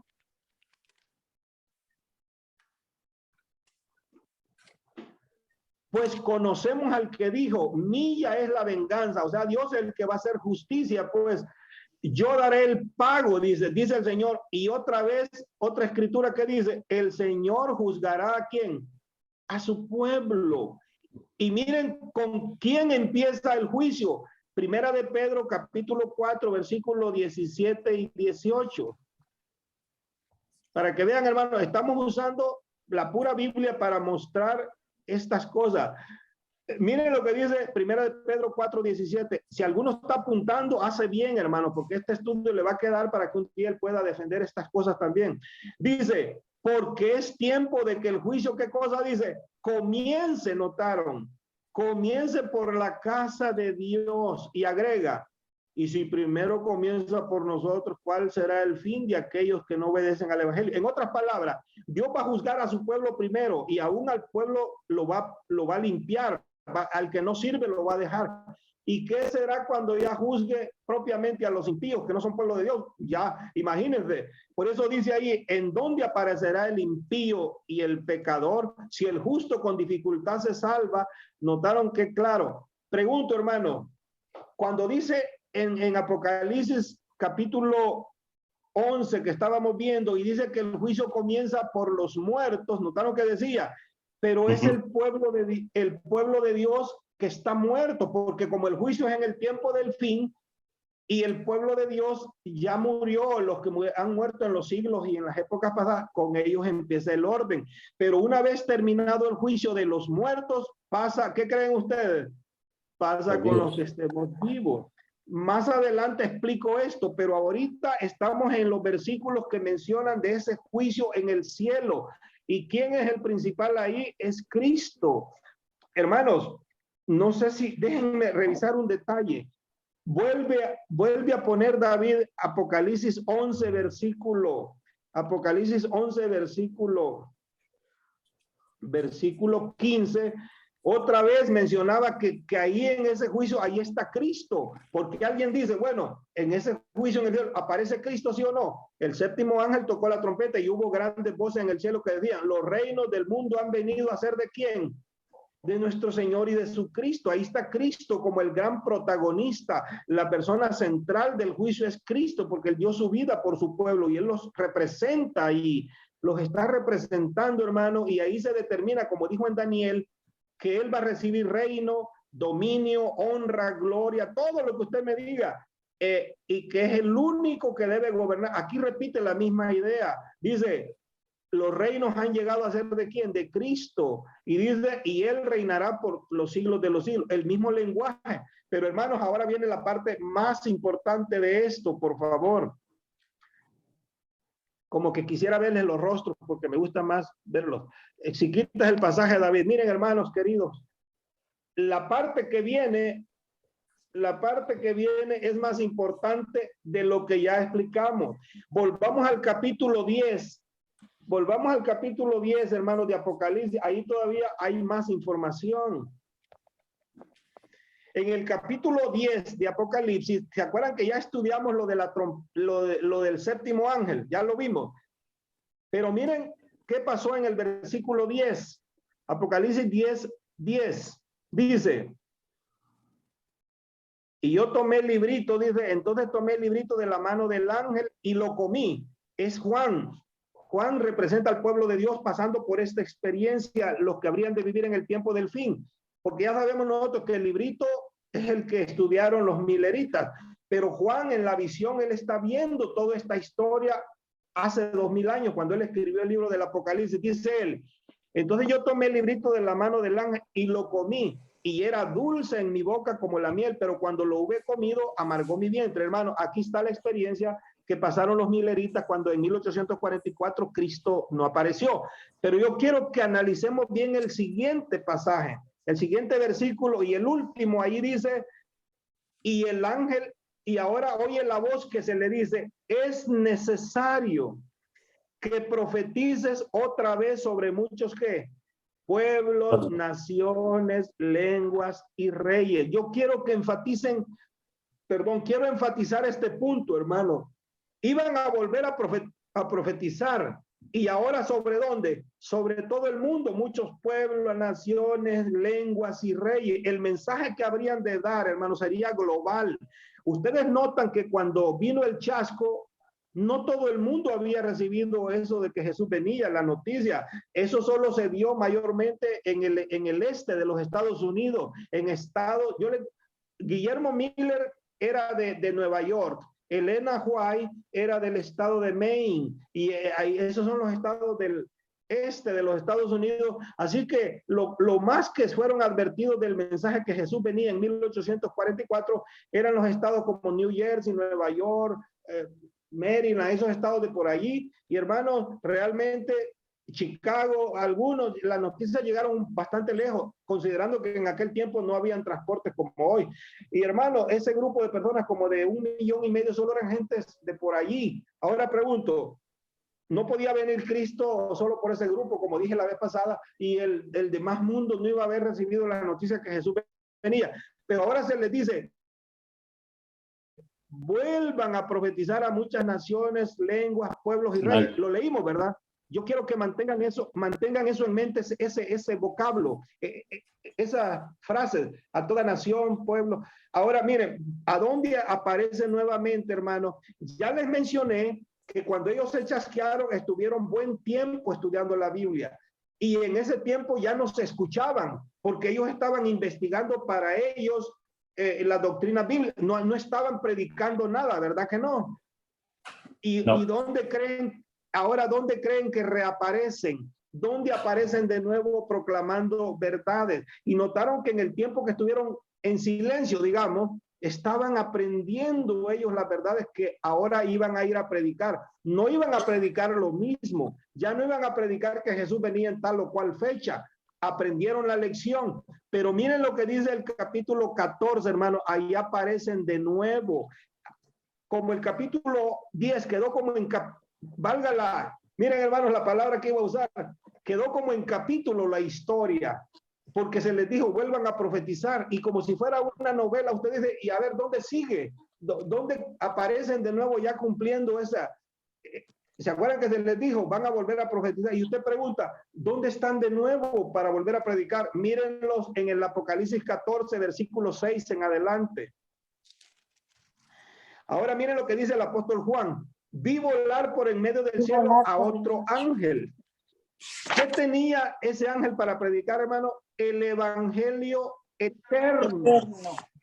pues conocemos al que dijo, mía es la venganza. O sea, Dios es el que va a hacer justicia, pues yo daré el pago, dice el Señor. Y otra vez, otra escritura que dice, el Señor juzgará ¿a quién? A su pueblo. Y miren con quién empieza el juicio. Primera de Pedro, capítulo 4, versículos 17 y 18. Para que vean, hermanos, estamos usando la pura Biblia para mostrar estas cosas. Miren lo que dice Primera de Pedro 4, 17. Si alguno está apuntando, hace bien, hermano, porque este estudio le va a quedar para que un día él pueda defender estas cosas también. Dice, porque es tiempo de que el juicio, ¿qué cosa dice? Comience, notaron, comience por la casa de Dios. Y agrega, y si primero comienza por nosotros, ¿cuál será el fin de aquellos que no obedecen al evangelio? En otras palabras, Dios va a juzgar a su pueblo primero y aún al pueblo lo va a limpiar. Al que no sirve lo va a dejar. ¿Y qué será cuando ya juzgue propiamente a los impíos que no son pueblo de Dios? Ya, imagínense. Por eso dice ahí, ¿en dónde aparecerá el impío y el pecador? Si el justo con dificultad se salva. Notaron que claro. Pregunto, hermano, cuando dice en Apocalipsis capítulo 11 que estábamos viendo y dice que el juicio comienza por los muertos, notaron que decía, pero es el pueblo de Dios que está muerto, porque como el juicio es en el tiempo del fin y el pueblo de Dios ya murió, los que han muerto en los siglos y en las épocas pasadas, con ellos empieza el orden. Pero una vez terminado el juicio de los muertos, pasa, ¿qué creen ustedes? Pasa con los que estemos vivos. Más adelante explico esto, pero ahorita estamos en los versículos que mencionan de ese juicio en el cielo. ¿Y quién es el principal ahí? Es Cristo. Hermanos, no sé si, déjenme revisar un detalle. Vuelve a poner David Apocalipsis 11, versículo 15. Otra vez mencionaba que ahí en ese juicio, ahí está Cristo, porque alguien dice, bueno, en ese juicio en el cielo, ¿aparece Cristo, sí o no? El séptimo ángel tocó la trompeta y hubo grandes voces en el cielo que decían, los reinos del mundo han venido a ser ¿de quién? De nuestro Señor y de su Cristo. Ahí está Cristo como el gran protagonista. La persona central del juicio es Cristo, porque Él dio su vida por su pueblo y Él los representa y los está representando, hermano, y ahí se determina, como dijo en Daniel, que Él va a recibir reino, dominio, honra, gloria, todo lo que usted me diga, y que es el único que debe gobernar. Aquí repite la misma idea. Dice, los reinos han llegado a ser ¿de quién? De Cristo. Y dice, y Él reinará por los siglos de los siglos. El mismo lenguaje. Pero hermanos, ahora viene la parte más importante de esto, por favor. Como que quisiera verles los rostros, porque me gusta más verlos. Si quitas el pasaje de David, miren, hermanos queridos, la parte que viene es más importante de lo que ya explicamos. Volvamos al capítulo 10. Volvamos al capítulo 10, hermanos, de Apocalipsis. Ahí todavía hay más información. En el capítulo 10 de Apocalipsis, ¿se acuerdan que ya estudiamos lo del séptimo ángel? Ya lo vimos. Pero miren qué pasó en el versículo 10. Apocalipsis 10. Dice, y yo tomé el librito, dice, entonces tomé el librito de la mano del ángel y lo comí. Es Juan. Juan representa al pueblo de Dios pasando por esta experiencia, los que habrían de vivir en el tiempo del fin. Porque ya sabemos nosotros que el librito es el que estudiaron los mileritas, pero Juan en la visión, él está viendo toda esta historia hace 2000 años, cuando él escribió el libro del Apocalipsis, dice él, entonces yo tomé el librito de la mano del ángel y lo comí, y era dulce en mi boca como la miel, pero cuando lo hube comido, amargó mi vientre. Hermano, aquí está la experiencia que pasaron los mileritas cuando en 1844 Cristo no apareció. Pero yo quiero que analicemos bien el siguiente pasaje, el siguiente versículo y el último. Ahí dice, y el ángel, y ahora oye la voz que se le dice, es necesario que profetices otra vez sobre muchos ¿qué? Pueblos, naciones, lenguas y reyes. Yo quiero que quiero enfatizar este punto, hermano. Iban a volver a profetizar. ¿Y ahora sobre dónde? Sobre todo el mundo, muchos pueblos, naciones, lenguas y reyes. El mensaje que habrían de dar, hermano, sería global. Ustedes notan que cuando vino el chasco, no todo el mundo había recibido eso de que Jesús venía, la noticia. Eso solo se dio mayormente en el este de los Estados Unidos, en estados, Guillermo Miller era de Nueva York. Elena White era del estado de Maine. Y esos son los estados del este de los Estados Unidos. Así que lo más que fueron advertidos del mensaje que Jesús venía en 1844 eran los estados como New Jersey, Nueva York, Maryland, esos estados de por allí. Y hermanos, realmente Chicago, algunos, las noticias llegaron bastante lejos, considerando que en aquel tiempo no habían transportes como hoy. Y hermano, ese grupo de personas como de 1,5 millones solo eran gentes de por allí. Ahora pregunto, ¿no podía venir Cristo solo por ese grupo, como dije la vez pasada, y el demás mundo no iba a haber recibido la noticia que Jesús venía? Pero ahora se les dice, vuelvan a profetizar a muchas naciones, lenguas, pueblos y reyes. Lo leímos, ¿verdad? Yo quiero que mantengan eso en mente, ese vocablo, esa frase, a toda nación, pueblo. Ahora miren, ¿a dónde aparece nuevamente, hermano? Ya les mencioné que cuando ellos se chasquearon, estuvieron buen tiempo estudiando la Biblia. Y en ese tiempo ya no se escuchaban, porque ellos estaban investigando para ellos la doctrina bíblica. No estaban predicando nada, ¿verdad que no? No. ¿Y dónde creen? Ahora, ¿dónde creen que reaparecen? ¿Dónde aparecen de nuevo proclamando verdades? Y notaron que en el tiempo que estuvieron en silencio, digamos, estaban aprendiendo ellos las verdades que ahora iban a ir a predicar. No iban a predicar lo mismo. Ya no iban a predicar que Jesús venía en tal o cual fecha. Aprendieron la lección. Pero miren lo que dice el capítulo 14, hermano. Ahí aparecen de nuevo. Como el capítulo 10 quedó como en miren hermanos la palabra que iba a usar, quedó como en capítulo la historia, porque se les dijo vuelvan a profetizar, y como si fuera una novela, usted dice, y a ver, ¿dónde sigue? ¿Dónde aparecen de nuevo ya cumpliendo esa? ¿Se acuerdan que se les dijo van a volver a profetizar? Y usted pregunta, ¿dónde están de nuevo para volver a predicar? Mírenlos en el Apocalipsis 14, versículo 6 en adelante. Ahora miren lo que dice el apóstol Juan. Vi volar por en medio del cielo a otro ángel. ¿Qué tenía ese ángel para predicar, hermano? El evangelio eterno.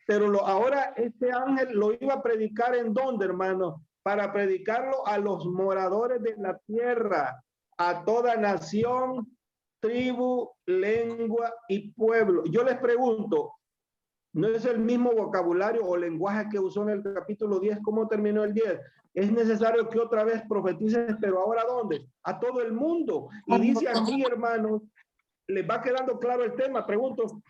Pero ahora este ángel lo iba a predicar ¿en dónde, hermano? Para predicarlo a los moradores de la tierra, a toda nación, tribu, lengua y pueblo. Yo les pregunto, ¿no es el mismo vocabulario o lenguaje que usó en el capítulo 10? ¿Cómo terminó el 10? Es necesario que otra vez profetices, pero ¿ahora dónde? A todo el mundo. Y dice aquí, hermanos, ¿les va quedando claro el tema? Pregunto.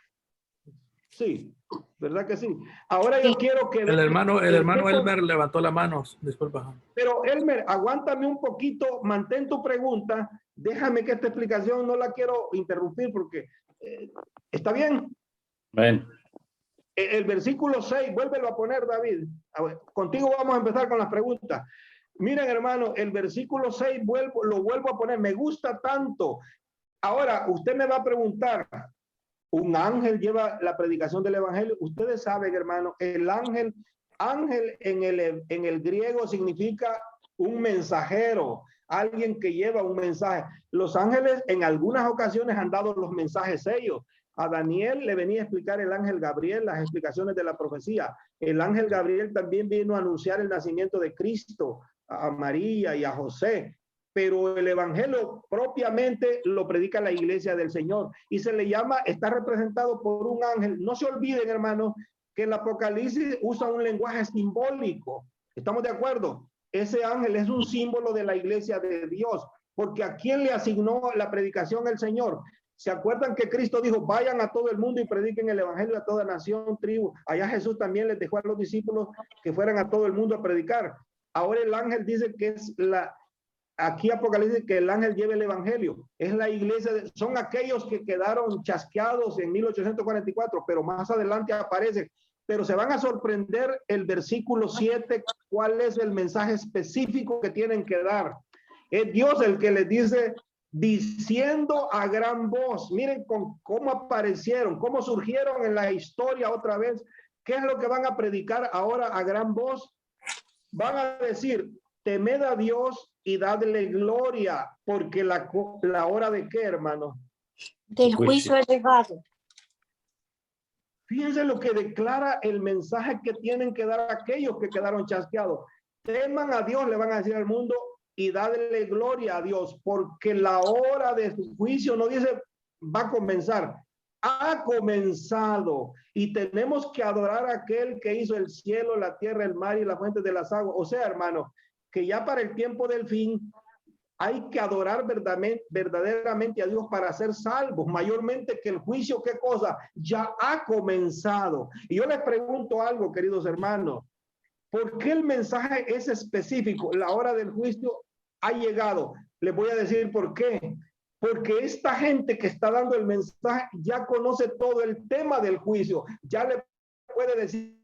Sí, ¿verdad que sí? Ahora yo quiero que... El hermano Elmer levantó la mano, disculpa. Pero Elmer, aguántame un poquito, mantén tu pregunta, déjame que esta explicación no la quiero interrumpir porque... ¿está bien? Bien. El versículo 6, vuélvelo a poner, David. A ver, contigo vamos a empezar con las preguntas. Miren, hermano, el versículo 6 lo vuelvo a poner. Me gusta tanto. Ahora, usted me va a preguntar, ¿un ángel lleva la predicación del evangelio? Ustedes saben, hermano, el ángel en el griego significa un mensajero, alguien que lleva un mensaje. Los ángeles en algunas ocasiones han dado los mensajes ellos. A Daniel le venía a explicar el ángel Gabriel las explicaciones de la profecía. El ángel Gabriel también vino a anunciar el nacimiento de Cristo a María y a José. Pero el evangelio propiamente lo predica la iglesia del Señor y se le llama, está representado por un ángel. No se olviden, hermanos, que el Apocalipsis usa un lenguaje simbólico. ¿Estamos de acuerdo? Ese ángel es un símbolo de la iglesia de Dios, porque ¿a quién le asignó la predicación el Señor? ¿Se acuerdan que Cristo dijo, vayan a todo el mundo y prediquen el evangelio a toda nación, tribu? Allá Jesús también les dejó a los discípulos que fueran a todo el mundo a predicar. Ahora el ángel dice que es aquí Apocalipsis que el ángel lleva el evangelio. Es la iglesia, son aquellos que quedaron chasqueados en 1844, pero más adelante aparece. Pero se van a sorprender el versículo 7, cuál es el mensaje específico que tienen que dar. Es Dios el que les dice, diciendo a gran voz, miren cómo aparecieron, cómo surgieron en la historia otra vez, qué es lo que van a predicar ahora a gran voz. Van a decir, temed a Dios y dadle gloria, porque la hora de qué, hermano? Del juicio ha llegado. Fíjense lo que declara el mensaje que tienen que dar aquellos que quedaron chasqueados. Teman a Dios, le van a decir al mundo, y dadle gloria a Dios, porque la hora de su juicio no dice va a comenzar, ha comenzado, y tenemos que adorar a aquel que hizo el cielo, la tierra, el mar y la fuente de las aguas. O sea, hermano, que ya para el tiempo del fin hay que adorar verdaderamente a Dios para ser salvos, mayormente que el juicio, ¿qué cosa? Ya ha comenzado. Y yo les pregunto algo, queridos hermanos, ¿por qué el mensaje es específico? La hora del juicio ha llegado. Les voy a decir por qué. Porque esta gente que está dando el mensaje ya conoce todo el tema del juicio. Ya le puede decir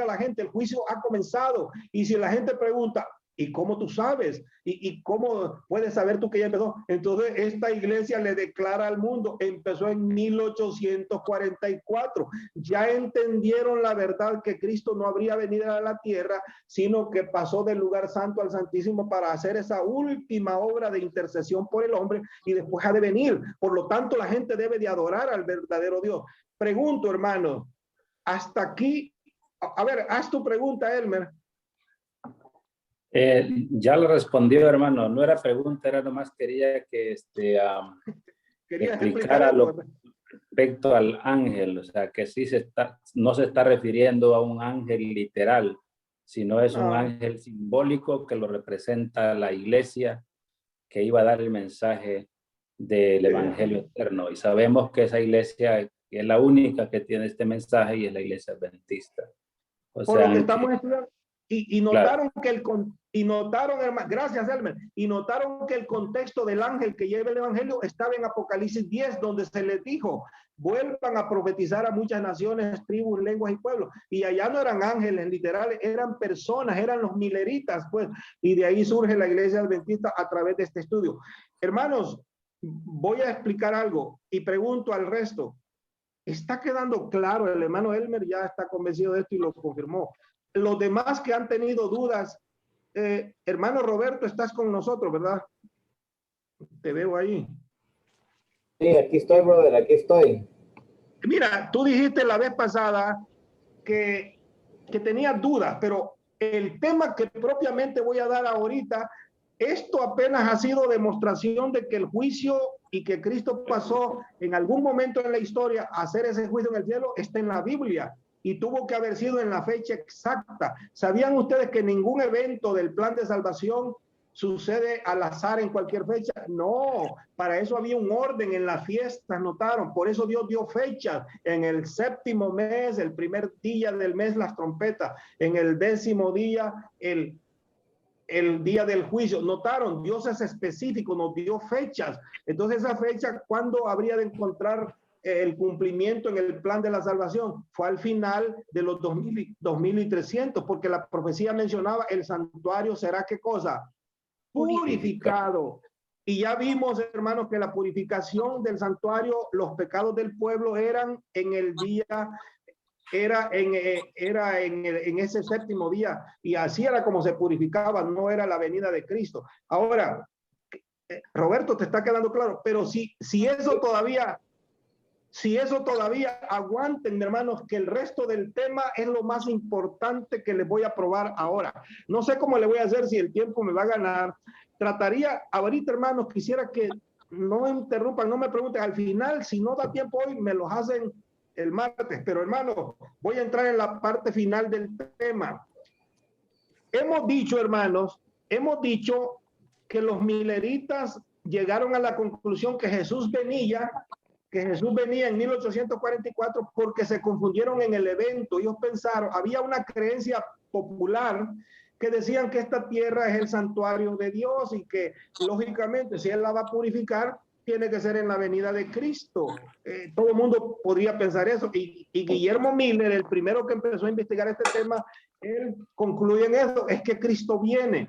a la gente, el juicio ha comenzado. Y si la gente pregunta, ¿y cómo tú sabes? ¿Y cómo puedes saber tú que ya empezó? Entonces, esta iglesia le declara al mundo, empezó en 1844. Ya entendieron la verdad que Cristo no habría venido a la tierra, sino que pasó del lugar santo al santísimo para hacer esa última obra de intercesión por el hombre y después ha de venir. Por lo tanto, la gente debe de adorar al verdadero Dios. Pregunto, hermano, hasta aquí, a ver, haz tu pregunta, Elmer. Ya lo respondió, hermano. No era pregunta, era nomás quería que explicara lo respecto al ángel. O sea, que sí no se está refiriendo a un ángel literal, sino es un ángel simbólico que lo representa la iglesia que iba a dar el mensaje del evangelio eterno. Y sabemos que esa iglesia es la única que tiene este mensaje y es la iglesia adventista. O por sea, lo que estamos estudiando. Y notaron claro. Gracias, Elmer, y notaron que el contexto del ángel que lleva el evangelio estaba en Apocalipsis 10, donde se les dijo, vuelvan a profetizar a muchas naciones, tribus, lenguas y pueblos. Y allá no eran ángeles literales, eran personas, eran los mileritas, pues, y de ahí surge la iglesia adventista a través de este estudio. Hermanos, voy a explicar algo y pregunto al resto. ¿Está quedando claro? El hermano Elmer ya está convencido de esto y lo confirmó. Los demás que han tenido dudas, hermano Roberto, estás con nosotros, ¿verdad? Te veo ahí. Sí, aquí estoy, brother, aquí estoy. Mira, tú dijiste la vez pasada que tenías dudas, pero el tema que propiamente voy a dar ahorita, esto apenas ha sido demostración de que el juicio y que Cristo pasó en algún momento en la historia a hacer ese juicio en el cielo está en la Biblia. Y tuvo que haber sido en la fecha exacta. ¿Sabían ustedes que ningún evento del plan de salvación sucede al azar en cualquier fecha? No, para eso había un orden en las fiestas, notaron. Por eso Dios dio fechas. En el 7º mes, el primer día del mes, las trompetas. En el 10º día, el día del juicio. Notaron, Dios es específico, nos dio fechas. Entonces, esa fecha, ¿cuándo habría de encontrar el cumplimiento en el plan de la salvación? Fue al final de los 2300, porque la profecía mencionaba el santuario será ¿qué cosa? Purificado. Y ya vimos, hermanos, que la purificación del santuario, los pecados del pueblo eran en el día, era en ese 7º día, y así era como se purificaba, no era la venida de Cristo. Ahora, Roberto, te está quedando claro, pero si eso todavía aguanten, hermanos, que el resto del tema es lo más importante que les voy a probar ahora. No sé cómo le voy a hacer, si el tiempo me va a ganar. Trataría, ahorita, hermanos, quisiera que no interrumpan, no me pregunten. Al final, si no da tiempo hoy, me los hacen el martes. Pero, hermanos, voy a entrar en la parte final del tema. Hemos dicho, hermanos, que los mileritas llegaron a la conclusión que Jesús venía en 1844 porque se confundieron en el evento. Ellos pensaron, había una creencia popular que decían que esta tierra es el santuario de Dios y que lógicamente si Él la va a purificar tiene que ser en la venida de Cristo. Todo el mundo podría pensar eso, y Guillermo Miller, el primero que empezó a investigar este tema, él concluye en eso, es que Cristo viene.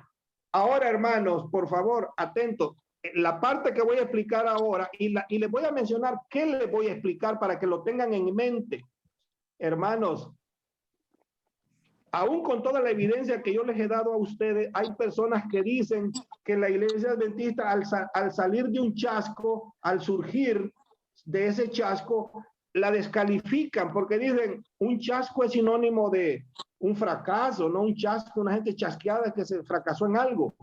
Ahora, hermanos, por favor, atentos. La parte que voy a explicar ahora, y les voy a mencionar qué les voy a explicar para que lo tengan en mente. Hermanos, aún con toda la evidencia que yo les he dado a ustedes, hay personas que dicen que la iglesia adventista al salir de un chasco, al surgir de ese chasco, la descalifican porque dicen un chasco es sinónimo de un fracaso, no un chasco, una gente chasqueada que se fracasó en algo.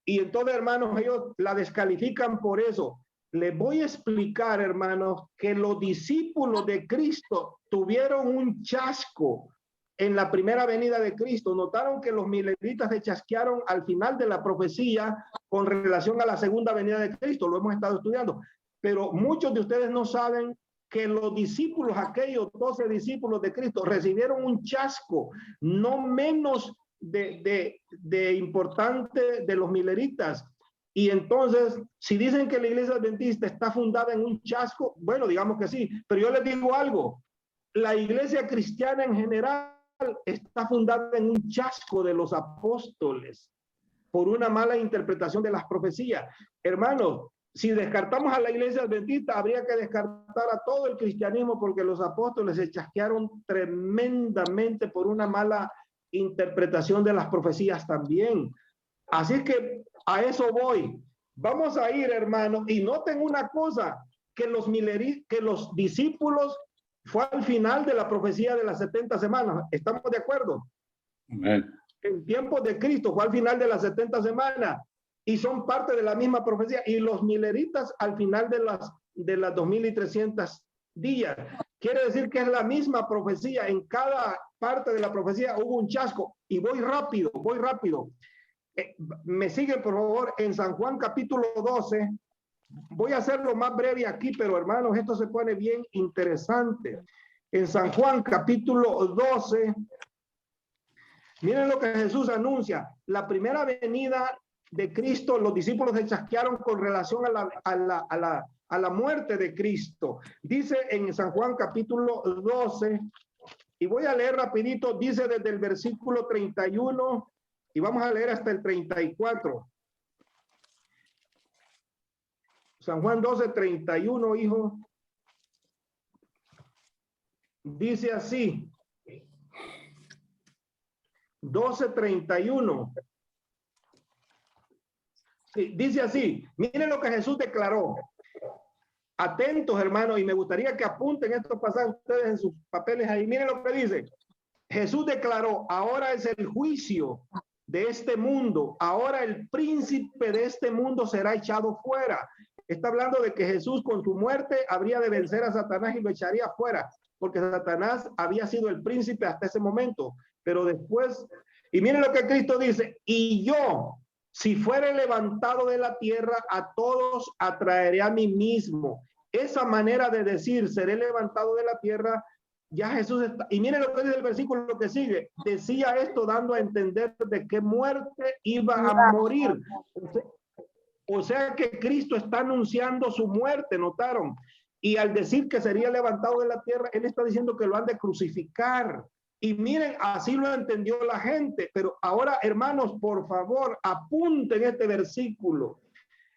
Y entonces, hermanos, ellos la descalifican por eso. Les voy a explicar, hermanos, que los discípulos de Cristo tuvieron un chasco en la primera venida de Cristo. Notaron que los mileritas se chasquearon al final de la profecía con relación a la segunda venida de Cristo. Lo hemos estado estudiando. Pero muchos de ustedes no saben que los discípulos, aquellos 12 discípulos de Cristo, recibieron un chasco no menos de importante de los mileritas. Y entonces, si dicen que la iglesia adventista está fundada en un chasco, bueno, digamos que sí, pero yo les digo algo, la iglesia cristiana en general está fundada en un chasco de los apóstoles por una mala interpretación de las profecías. Hermanos, si descartamos a la iglesia adventista, habría que descartar a todo el cristianismo porque los apóstoles se chasquearon tremendamente por una mala interpretación de las profecías también. Así que a eso voy. Vamos a ir, hermanos, y noten una cosa, que los discípulos fue al final de la profecía de las 70 semanas. ¿Estamos de acuerdo? Amén. En tiempos de Cristo fue al final de las 70 semanas y son parte de la misma profecía. Y los mileritas al final de las 2300 días. Quiere decir que es la misma profecía. En cada parte de la profecía hubo un chasco. Y voy rápido, voy rápido. Me siguen, por favor, en San Juan capítulo 12. Voy a hacerlo más breve aquí, pero hermanos, esto se pone bien interesante. En San Juan capítulo 12, miren lo que Jesús anuncia. La primera venida de Cristo, los discípulos se chasquearon con relación a la muerte de Cristo. Dice en San Juan capítulo 12, y voy a leer rapidito, dice desde el versículo 31, y vamos a leer hasta el 34. San Juan 12, 31, hijo. Dice así. 12, 31. Sí, dice así. Miren lo que Jesús declaró. Atentos, hermanos, y me gustaría que apunten estos pasajes ustedes en sus papeles ahí. Miren lo que dice. Jesús declaró, ahora es el juicio de este mundo. Ahora el príncipe de este mundo será echado fuera. Está hablando de que Jesús con su muerte habría de vencer a Satanás y lo echaría fuera, porque Satanás había sido el príncipe hasta ese momento, pero después, y miren lo que Cristo dice, y yo, si fuere levantado de la tierra, a todos atraeré a mí mismo. Esa manera de decir, seré levantado de la tierra, ya Jesús está, y miren lo que dice el versículo que sigue, decía esto dando a entender de qué muerte iba a morir. O sea que Cristo está anunciando su muerte, ¿notaron? Y al decir que sería levantado de la tierra, Él está diciendo que lo han de crucificar. Y miren, así lo entendió la gente. Pero ahora, hermanos, por favor, apunten este versículo.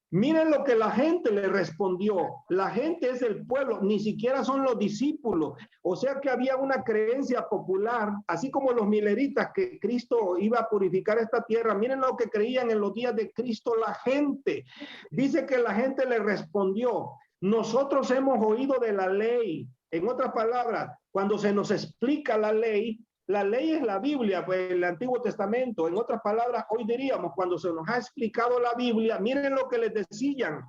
Miren lo que la gente le respondió. La gente es el pueblo, ni siquiera son los discípulos. O sea que había una creencia popular, así como los mileritas, que Cristo iba a purificar esta tierra. Miren lo que creían en los días de Cristo la gente. Dice que la gente le respondió, nosotros hemos oído de la ley. En otras palabras, cuando se nos explica la ley es la Biblia, pues el Antiguo Testamento. En otras palabras, hoy diríamos, cuando se nos ha explicado la Biblia, miren lo que les decían.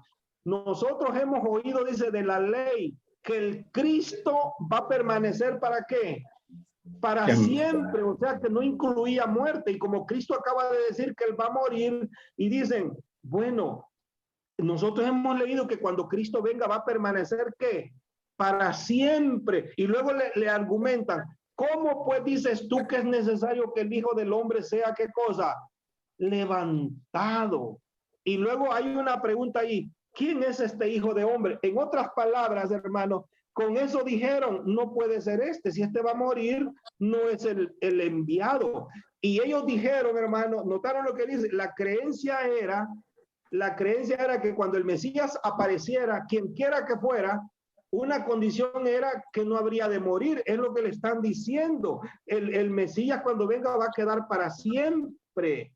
Nosotros hemos oído, dice, de la ley, que el Cristo va a permanecer ¿para qué? Para siempre, o sea que no incluía muerte. Y como Cristo acaba de decir que Él va a morir, y dicen, bueno, nosotros hemos leído que cuando Cristo venga va a permanecer ¿qué? Para siempre. Y luego le argumentan, ¿cómo pues dices tú que es necesario que el Hijo del Hombre sea qué cosa? Levantado. Y luego hay una pregunta ahí, ¿quién es este Hijo de Hombre? En otras palabras, hermanos, con eso dijeron, no puede ser este, si este va a morir, no es el enviado. Y ellos dijeron, hermanos, notaron lo que dice, la creencia era que cuando el Mesías apareciera, quien quiera que fuera, una condición era que no habría de morir, es lo que le están diciendo. El Mesías cuando venga va a quedar para siempre.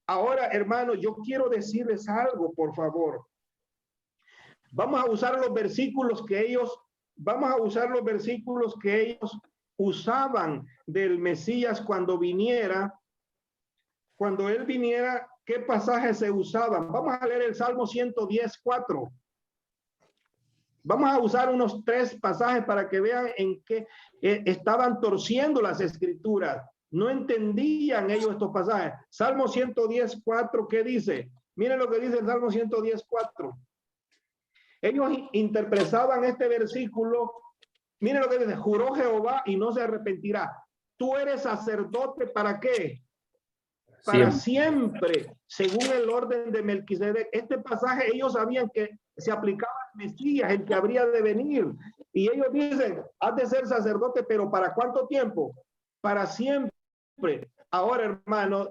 Ahora, hermano, yo quiero decirles algo, por favor. Vamos a usar los versículos que ellos vamos a usar los versículos que ellos usaban del Mesías cuando viniera. Cuando él viniera, ¿qué pasajes se usaban? Vamos a leer el Salmo 110:4. Vamos a usar unos 3 pasajes para que vean en qué estaban torciendo las escrituras. No entendían ellos estos pasajes. Salmo 110:4, ¿qué dice? Miren lo que dice el Salmo 110:4. Ellos interpretaban este versículo. Miren lo que dice: juró Jehová y no se arrepentirá. Tú eres sacerdote, ¿para qué? Para siempre, según el orden de Melquisedec. Este pasaje ellos sabían que se aplicaba al Mesías, el que habría de venir. Y ellos dicen: has de ser sacerdote, pero ¿para cuánto tiempo? Para siempre. Ahora, hermano,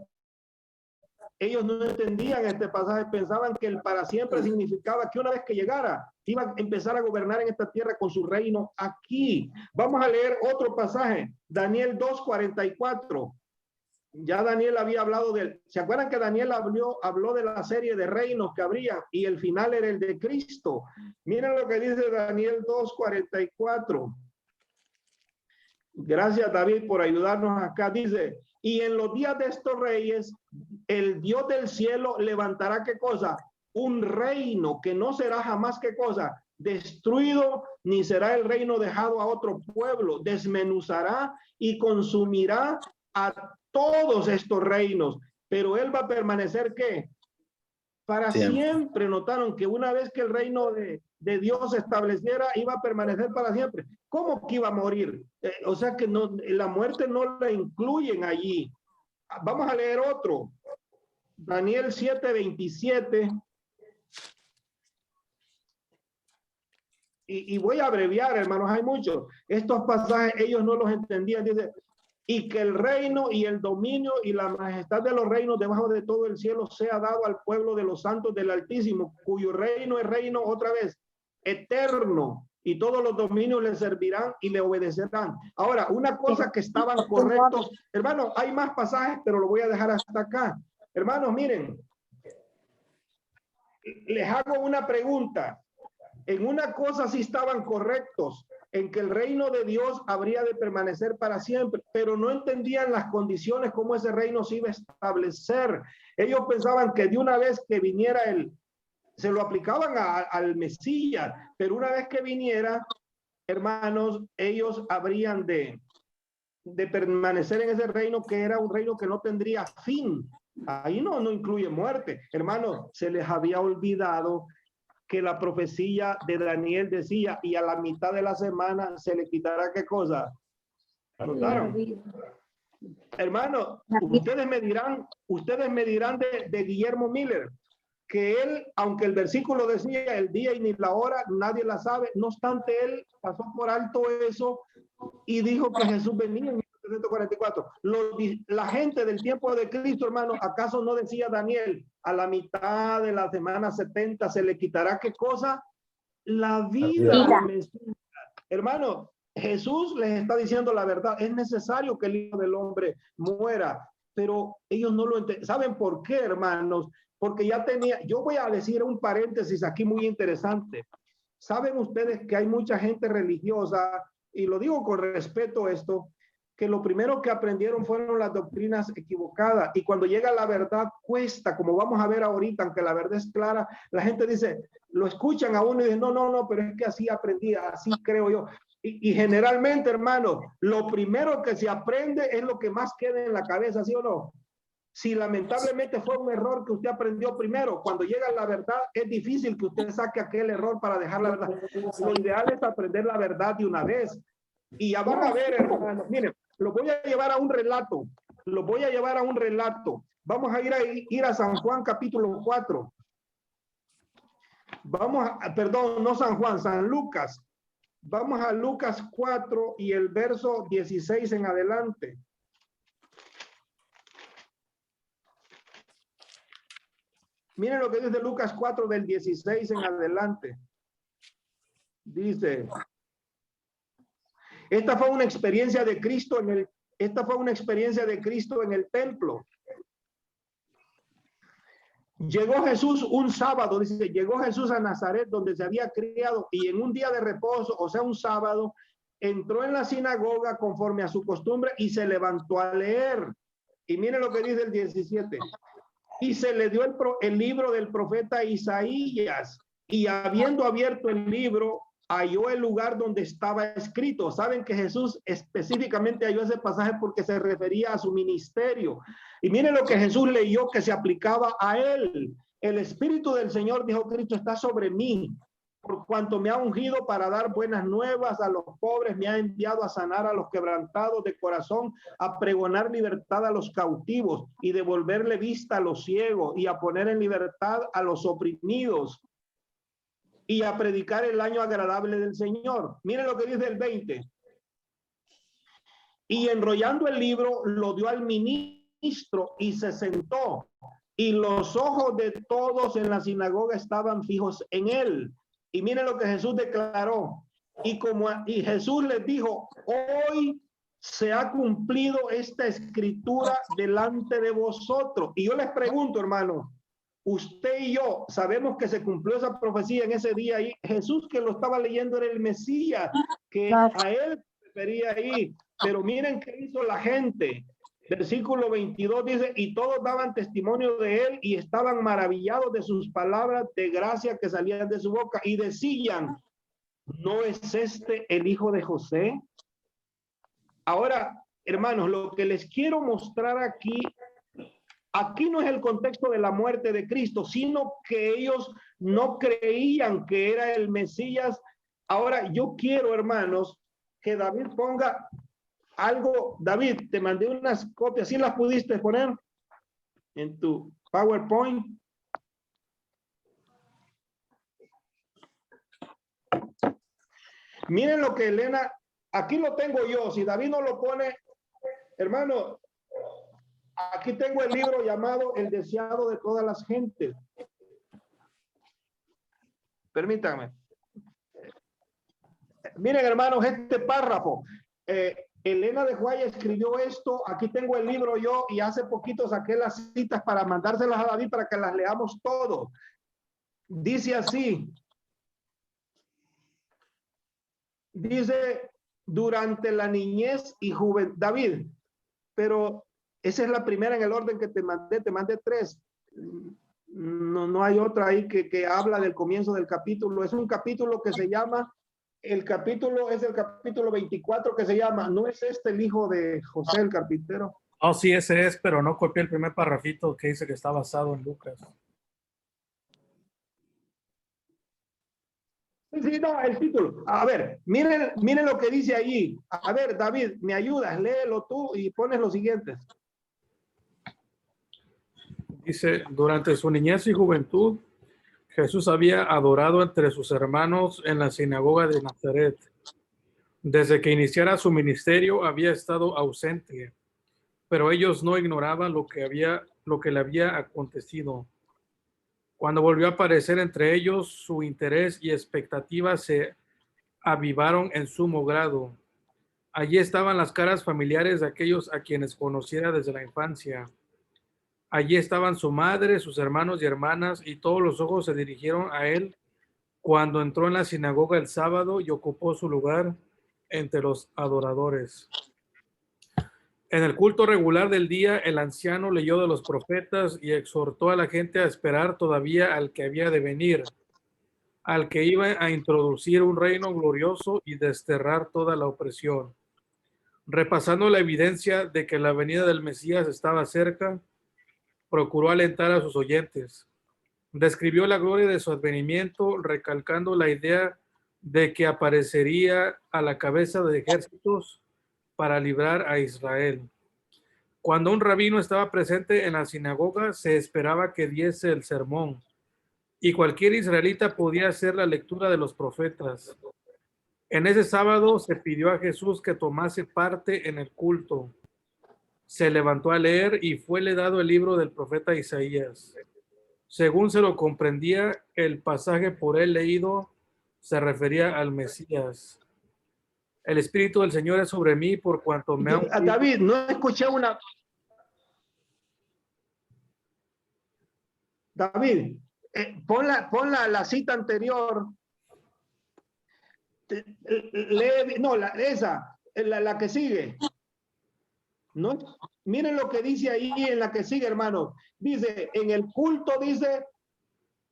ellos no entendían este pasaje, pensaban que el para siempre significaba que una vez que llegara, iba a empezar a gobernar en esta tierra con su reino aquí. Vamos a leer otro pasaje, Daniel 2:44. Ya Daniel había hablado de, ¿se acuerdan que Daniel habló de la serie de reinos que habría y el final era el de Cristo? Miren lo que dice Daniel 2:44. Gracias, David, por ayudarnos acá. Dice: y en los días de estos reyes, el Dios del cielo levantará, ¿qué cosa? Un reino que no será jamás, ¿qué cosa? Destruido, ni será el reino dejado a otro pueblo. Desmenuzará y consumirá a todos estos reinos, pero él va a permanecer, ¿qué? Para siempre. Notaron que una vez que el reino de Dios se estableciera, iba a permanecer para siempre. ¿Cómo que iba a morir? O sea que no, la muerte no la incluyen allí. Vamos a leer otro. Daniel 7:27. Y voy a abreviar, hermanos, hay muchos. Estos pasajes ellos no los entendían. Dice: y que el reino y el dominio y la majestad de los reinos debajo de todo el cielo sea dado al pueblo de los santos del Altísimo, cuyo reino es reino, otra vez, eterno, y todos los dominios le servirán y le obedecerán. Ahora, una cosa que estaban correctos, hermanos, hay más pasajes, pero lo voy a dejar hasta acá. Hermanos, miren, les hago una pregunta. En una cosa sí estaban correctos, en que el reino de Dios habría de permanecer para siempre, pero no entendían las condiciones, cómo ese reino se iba a establecer. Ellos pensaban que de una vez que viniera se lo aplicaban al Mesías, pero una vez que viniera, hermanos, ellos habrían de permanecer en ese reino, que era un reino que no tendría fin. Ahí no incluye muerte. Hermanos, se les había olvidado que la profecía de Daniel decía: y a la mitad de la semana se le quitará, ¿qué cosa? ¿Notaron? Hermano, ustedes me dirán de Guillermo Miller, que él, aunque el versículo decía el día y ni la hora, nadie la sabe, no obstante, él pasó por alto eso y dijo que Jesús venía en 1744. La gente del tiempo de Cristo, hermano, ¿acaso no decía Daniel: a la mitad de la semana 70 se le quitará, ¿qué cosa? La vida. Hermano, Jesús les está diciendo la verdad. Es necesario que el Hijo del Hombre muera, pero ellos no lo entienden. ¿Saben por qué, hermanos? Porque ya tenía, yo voy a decir un paréntesis aquí muy interesante. ¿Saben ustedes que hay mucha gente religiosa, y lo digo con respeto esto, que lo primero que aprendieron fueron las doctrinas equivocadas, y cuando llega la verdad cuesta, como vamos a ver ahorita, aunque la verdad es clara, la gente dice, lo escuchan a uno y dicen: no, pero es que así aprendí, así creo yo. Y generalmente, hermano, lo primero que se aprende es lo que más queda en la cabeza, ¿sí o no? Si lamentablemente fue un error que usted aprendió primero, cuando llega la verdad es difícil que usted saque aquel error para dejar la verdad. Lo ideal es aprender la verdad de una vez. Y ya van a ver, hermanos, miren, lo voy a llevar a un relato. Vamos a ir a San Juan capítulo 4. Perdón, no San Juan, San Lucas. Vamos a Lucas 4 y el verso 16 en adelante. Miren lo que dice Lucas 4 del 16 en adelante. Dice: esta fue una experiencia de Cristo en el templo. Llegó Jesús un sábado, dice, llegó Jesús a Nazaret donde se había criado y en un día de reposo, o sea, un sábado, entró en la sinagoga conforme a su costumbre y se levantó a leer. Y mire lo que dice el 17. Y se le dio el libro del profeta Isaías y habiendo abierto el libro, halló el lugar donde estaba escrito. Saben que Jesús específicamente halló ese pasaje porque se refería a su ministerio. Y miren lo que Jesús leyó que se aplicaba a él. El Espíritu del Señor, dijo Cristo, está sobre mí, por cuanto me ha ungido para dar buenas nuevas a los pobres, me ha enviado a sanar a los quebrantados de corazón, a pregonar libertad a los cautivos y devolverle vista a los ciegos y a poner en libertad a los oprimidos y a predicar el año agradable del Señor. Miren lo que dice el 20. Y enrollando el libro, lo dio al ministro y se sentó. Y los ojos de todos en la sinagoga estaban fijos en él. Y miren lo que Jesús declaró. Y Jesús les dijo, hoy se ha cumplido esta escritura delante de vosotros. Y yo les pregunto, hermano, usted y yo sabemos que se cumplió esa profecía en ese día ahí. Jesús que lo estaba leyendo era el Mesías, que a él se refería ahí. Pero miren qué hizo la gente. Versículo 22 dice, y todos daban testimonio de él y estaban maravillados de sus palabras de gracia que salían de su boca y decían, ¿no es este el hijo de José? Ahora, hermanos, lo que les quiero mostrar aquí no es el contexto de la muerte de Cristo, sino que ellos no creían que era el Mesías. Ahora, yo quiero, hermanos, que David ponga algo. David, te mandé unas copias, ¿sí las pudiste poner en tu PowerPoint? Miren lo que Elena, aquí lo tengo yo, si David no lo pone, hermano, aquí tengo el libro llamado El deseado de todas las gentes. Permítanme. Miren, hermanos, este párrafo, Elena de Guaya escribió esto, aquí tengo el libro yo y hace poquito saqué las citas para mandárselas a David para que las leamos todos. Dice así, dice, durante la niñez y juventud, David, pero esa es la primera en el orden que te mandé 3. No hay otra ahí que habla del comienzo del capítulo, es un capítulo que se llama, el capítulo es el capítulo 24 que se llama, ¿no es este el hijo de José el carpintero? Oh, sí, ese es, pero no copié el primer parrafito que dice que está basado en Lucas. Sí, no, el título. A ver, miren lo que dice allí. A ver, David, me ayudas, léelo tú y pones los siguientes. Dice, durante su niñez y juventud, Jesús había adorado entre sus hermanos en la sinagoga de Nazaret. Desde que iniciara su ministerio había estado ausente, pero ellos no ignoraban lo que le había acontecido. Cuando volvió a aparecer entre ellos, su interés y expectativas se avivaron en sumo grado. Allí estaban las caras familiares de aquellos a quienes conociera desde la infancia. Allí estaban su madre, sus hermanos y hermanas, y todos los ojos se dirigieron a él cuando entró en la sinagoga el sábado y ocupó su lugar entre los adoradores. En el culto regular del día, el anciano leyó de los profetas y exhortó a la gente a esperar todavía al que había de venir, al que iba a introducir un reino glorioso y desterrar toda la opresión. Repasando la evidencia de que la venida del Mesías estaba cerca, procuró alentar a sus oyentes. Describió la gloria de su advenimiento, recalcando la idea de que aparecería a la cabeza de ejércitos para librar a Israel. Cuando un rabino estaba presente en la sinagoga, se esperaba que diese el sermón, y cualquier israelita podía hacer la lectura de los profetas. En ese sábado se pidió a Jesús que tomase parte en el culto. Se levantó a leer y fuele dado el libro del profeta Isaías. Según se lo comprendía, el pasaje por él leído se refería al Mesías. El Espíritu del Señor es sobre mí por cuanto me ha ungido. David, no escuché una... David, pon la cita anterior. No, la que sigue. ¿No? Miren lo que dice ahí en la que sigue, hermano. Dice, en el culto, dice,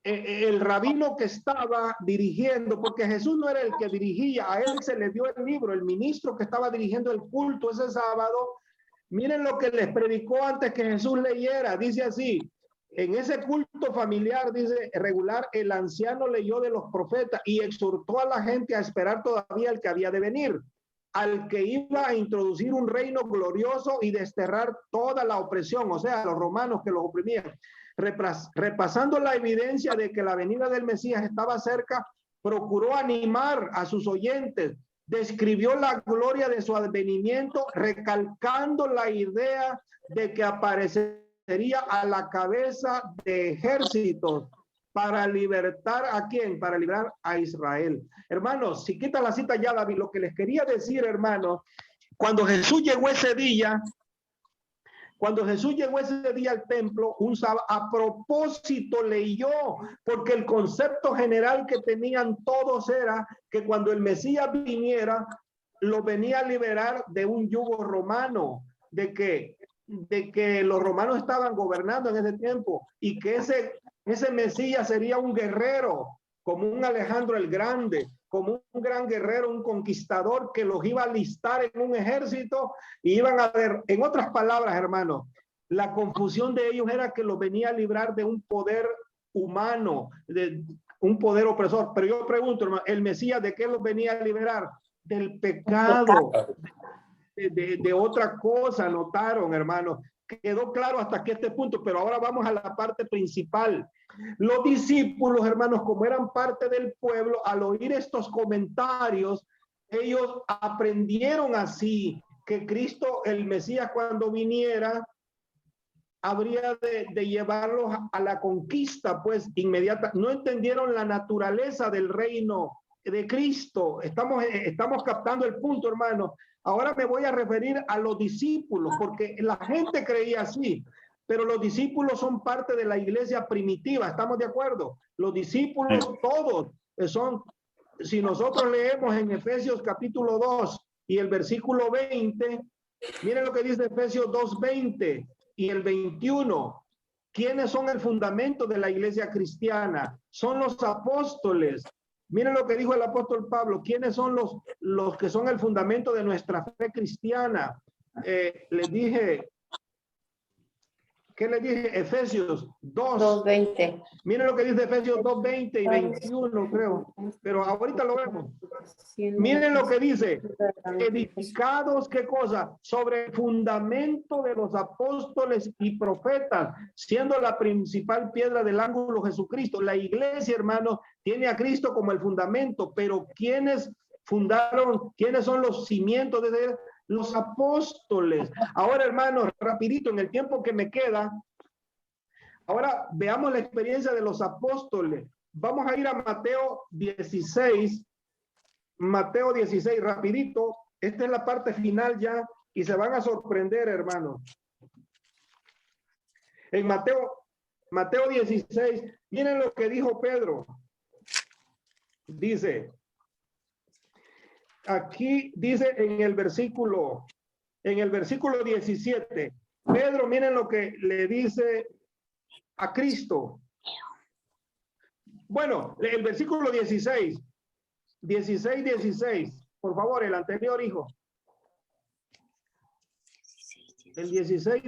el rabino que estaba dirigiendo, porque Jesús no era el que dirigía, a él se le dio el libro, el ministro que estaba dirigiendo el culto ese sábado. Miren lo que les predicó antes que Jesús leyera. Dice así, en ese culto familiar, dice, regular, el anciano leyó de los profetas y exhortó a la gente a esperar todavía el que había de venir, al que iba a introducir un reino glorioso y desterrar toda la opresión, o sea, los romanos que los oprimían. Repasando la evidencia de que la venida del Mesías estaba cerca, procuró animar a sus oyentes, describió la gloria de su advenimiento, recalcando la idea de que aparecería a la cabeza de ejércitos para libertar ¿a quién? Para liberar a Israel. Hermanos, si quita la cita ya, David, lo que les quería decir, hermanos, cuando Jesús llegó ese día al templo, un sábado, a propósito leyó, porque el concepto general que tenían todos era que cuando el Mesías viniera, lo venía a liberar de un yugo romano, de que los romanos estaban gobernando en ese tiempo y que ese Mesías sería un guerrero, como un Alejandro el Grande, como un gran guerrero, un conquistador que los iba a alistar en un ejército y iban a ver, en otras palabras, hermanos, la confusión de ellos era que los venía a librar de un poder humano, de un poder opresor. Pero yo pregunto, hermano, ¿el Mesías de qué los venía a liberar? Del pecado, de otra cosa, notaron, hermanos. Quedó claro hasta que este punto, pero ahora vamos a la parte principal. Los discípulos, hermanos, como eran parte del pueblo, al oír estos comentarios, ellos aprendieron así que Cristo, el Mesías, cuando viniera, habría de llevarlos a la conquista, pues inmediata. No entendieron la naturaleza del reino de Cristo. Estamos captando el punto, hermano. Ahora me voy a referir a los discípulos, porque la gente creía así, pero los discípulos son parte de la iglesia primitiva, ¿estamos de acuerdo? Los discípulos todos son, si nosotros leemos en Efesios capítulo 2 y el versículo 20, miren lo que dice Efesios 2:20 y el 21. ¿Quiénes son el fundamento de la iglesia cristiana? Son los apóstoles. Miren lo que dijo el apóstol Pablo. ¿Quiénes son los que son el fundamento de nuestra fe cristiana? Les dije, ¿qué les dije? Efesios 2:20. Miren lo que dice Efesios 2:20 y 21, creo. Pero ahorita lo vemos. Miren lo que dice. Edificados, ¿qué cosa? Sobre el fundamento de los apóstoles y profetas, siendo la principal piedra del ángulo Jesucristo. La iglesia, hermanos, tiene a Cristo como el fundamento, pero ¿quiénes fundaron? ¿Quiénes son los cimientos de los apóstoles? Ahora, hermanos, rapidito, en el tiempo que me queda, ahora veamos la experiencia de los apóstoles. Vamos a ir a Mateo 16. Mateo 16, rapidito. Esta es la parte final ya y se van a sorprender, hermanos. En Mateo 16, miren lo que dijo Pedro. Dice, aquí dice en el versículo 17, Pedro, miren lo que le dice a Cristo. Bueno, el versículo 16, por favor, el anterior, hijo. El 16,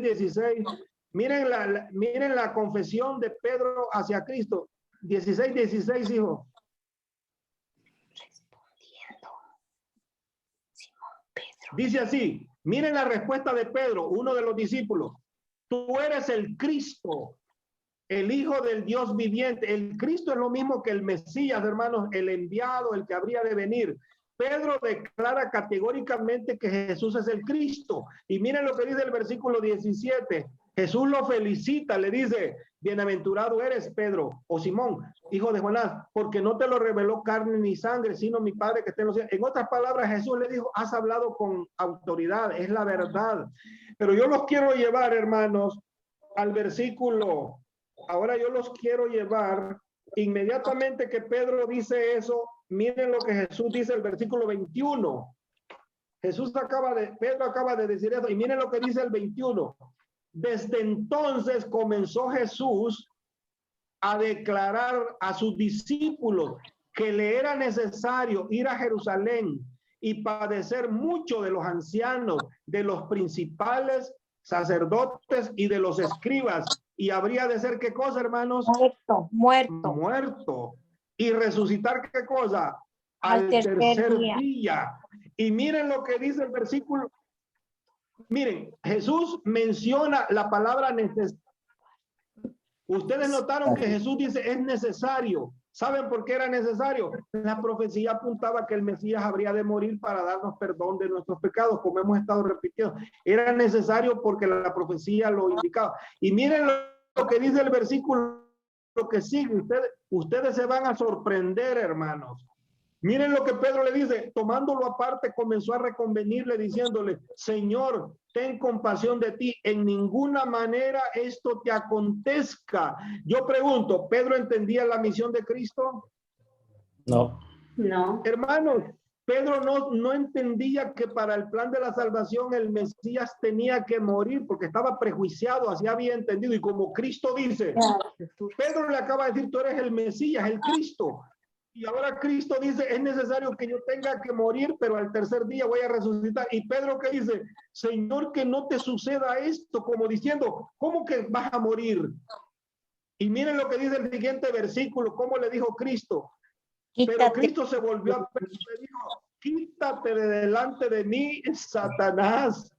miren la confesión de Pedro hacia Cristo. 16, hijo. Dice así, miren la respuesta de Pedro, uno de los discípulos. Tú eres el Cristo, el Hijo del Dios viviente. El Cristo es lo mismo que el Mesías, hermanos, el enviado, el que habría de venir. Pedro declara categóricamente que Jesús es el Cristo. Y miren lo que dice el versículo 17. Jesús lo felicita, le dice, bienaventurado eres, Pedro, o Simón, hijo de Jonás, porque no te lo reveló carne ni sangre, sino mi Padre que está en los cielos. En otras palabras, Jesús le dijo, has hablado con autoridad, es la verdad. Pero yo los quiero llevar, hermanos, al versículo Ahora yo los quiero llevar, inmediatamente que Pedro dice eso, miren lo que Jesús dice el versículo 21. Pedro acaba de decir eso, y miren lo que dice el 21. Desde entonces comenzó Jesús a declarar a sus discípulos que le era necesario ir a Jerusalén y padecer mucho de los ancianos, de los principales sacerdotes y de los escribas. Y habría de ser, ¿qué cosa, hermanos? Muerto. Y resucitar, ¿qué cosa? Al tercer día. Y miren lo que dice el versículo. Miren, Jesús menciona la palabra necesario. Ustedes notaron que Jesús dice es necesario. ¿Saben por qué era necesario? La profecía apuntaba que el Mesías habría de morir para darnos perdón de nuestros pecados, como hemos estado repitiendo. Era necesario porque la profecía lo indicaba. Y miren lo que dice el versículo que sigue. Ustedes se van a sorprender, hermanos. Miren lo que Pedro le dice, tomándolo aparte, comenzó a reconvenirle diciéndole, Señor, ten compasión de ti, en ninguna manera esto te acontezca. Yo pregunto, ¿Pedro entendía la misión de Cristo? No. No. Hermanos, Pedro no entendía que para el plan de la salvación el Mesías tenía que morir porque estaba prejuiciado, así había entendido. Y como Cristo dice, Pedro le acaba de decir, tú eres el Mesías, el Cristo. Y ahora Cristo dice, es necesario que yo tenga que morir, pero al tercer día voy a resucitar. Y Pedro que dice, Señor, que no te suceda esto, como diciendo, ¿cómo que vas a morir? Y miren lo que dice el siguiente versículo, cómo le dijo Cristo. Pero Cristo se volvió a Pedro y le dijo, quítate de delante de mí, Satanás.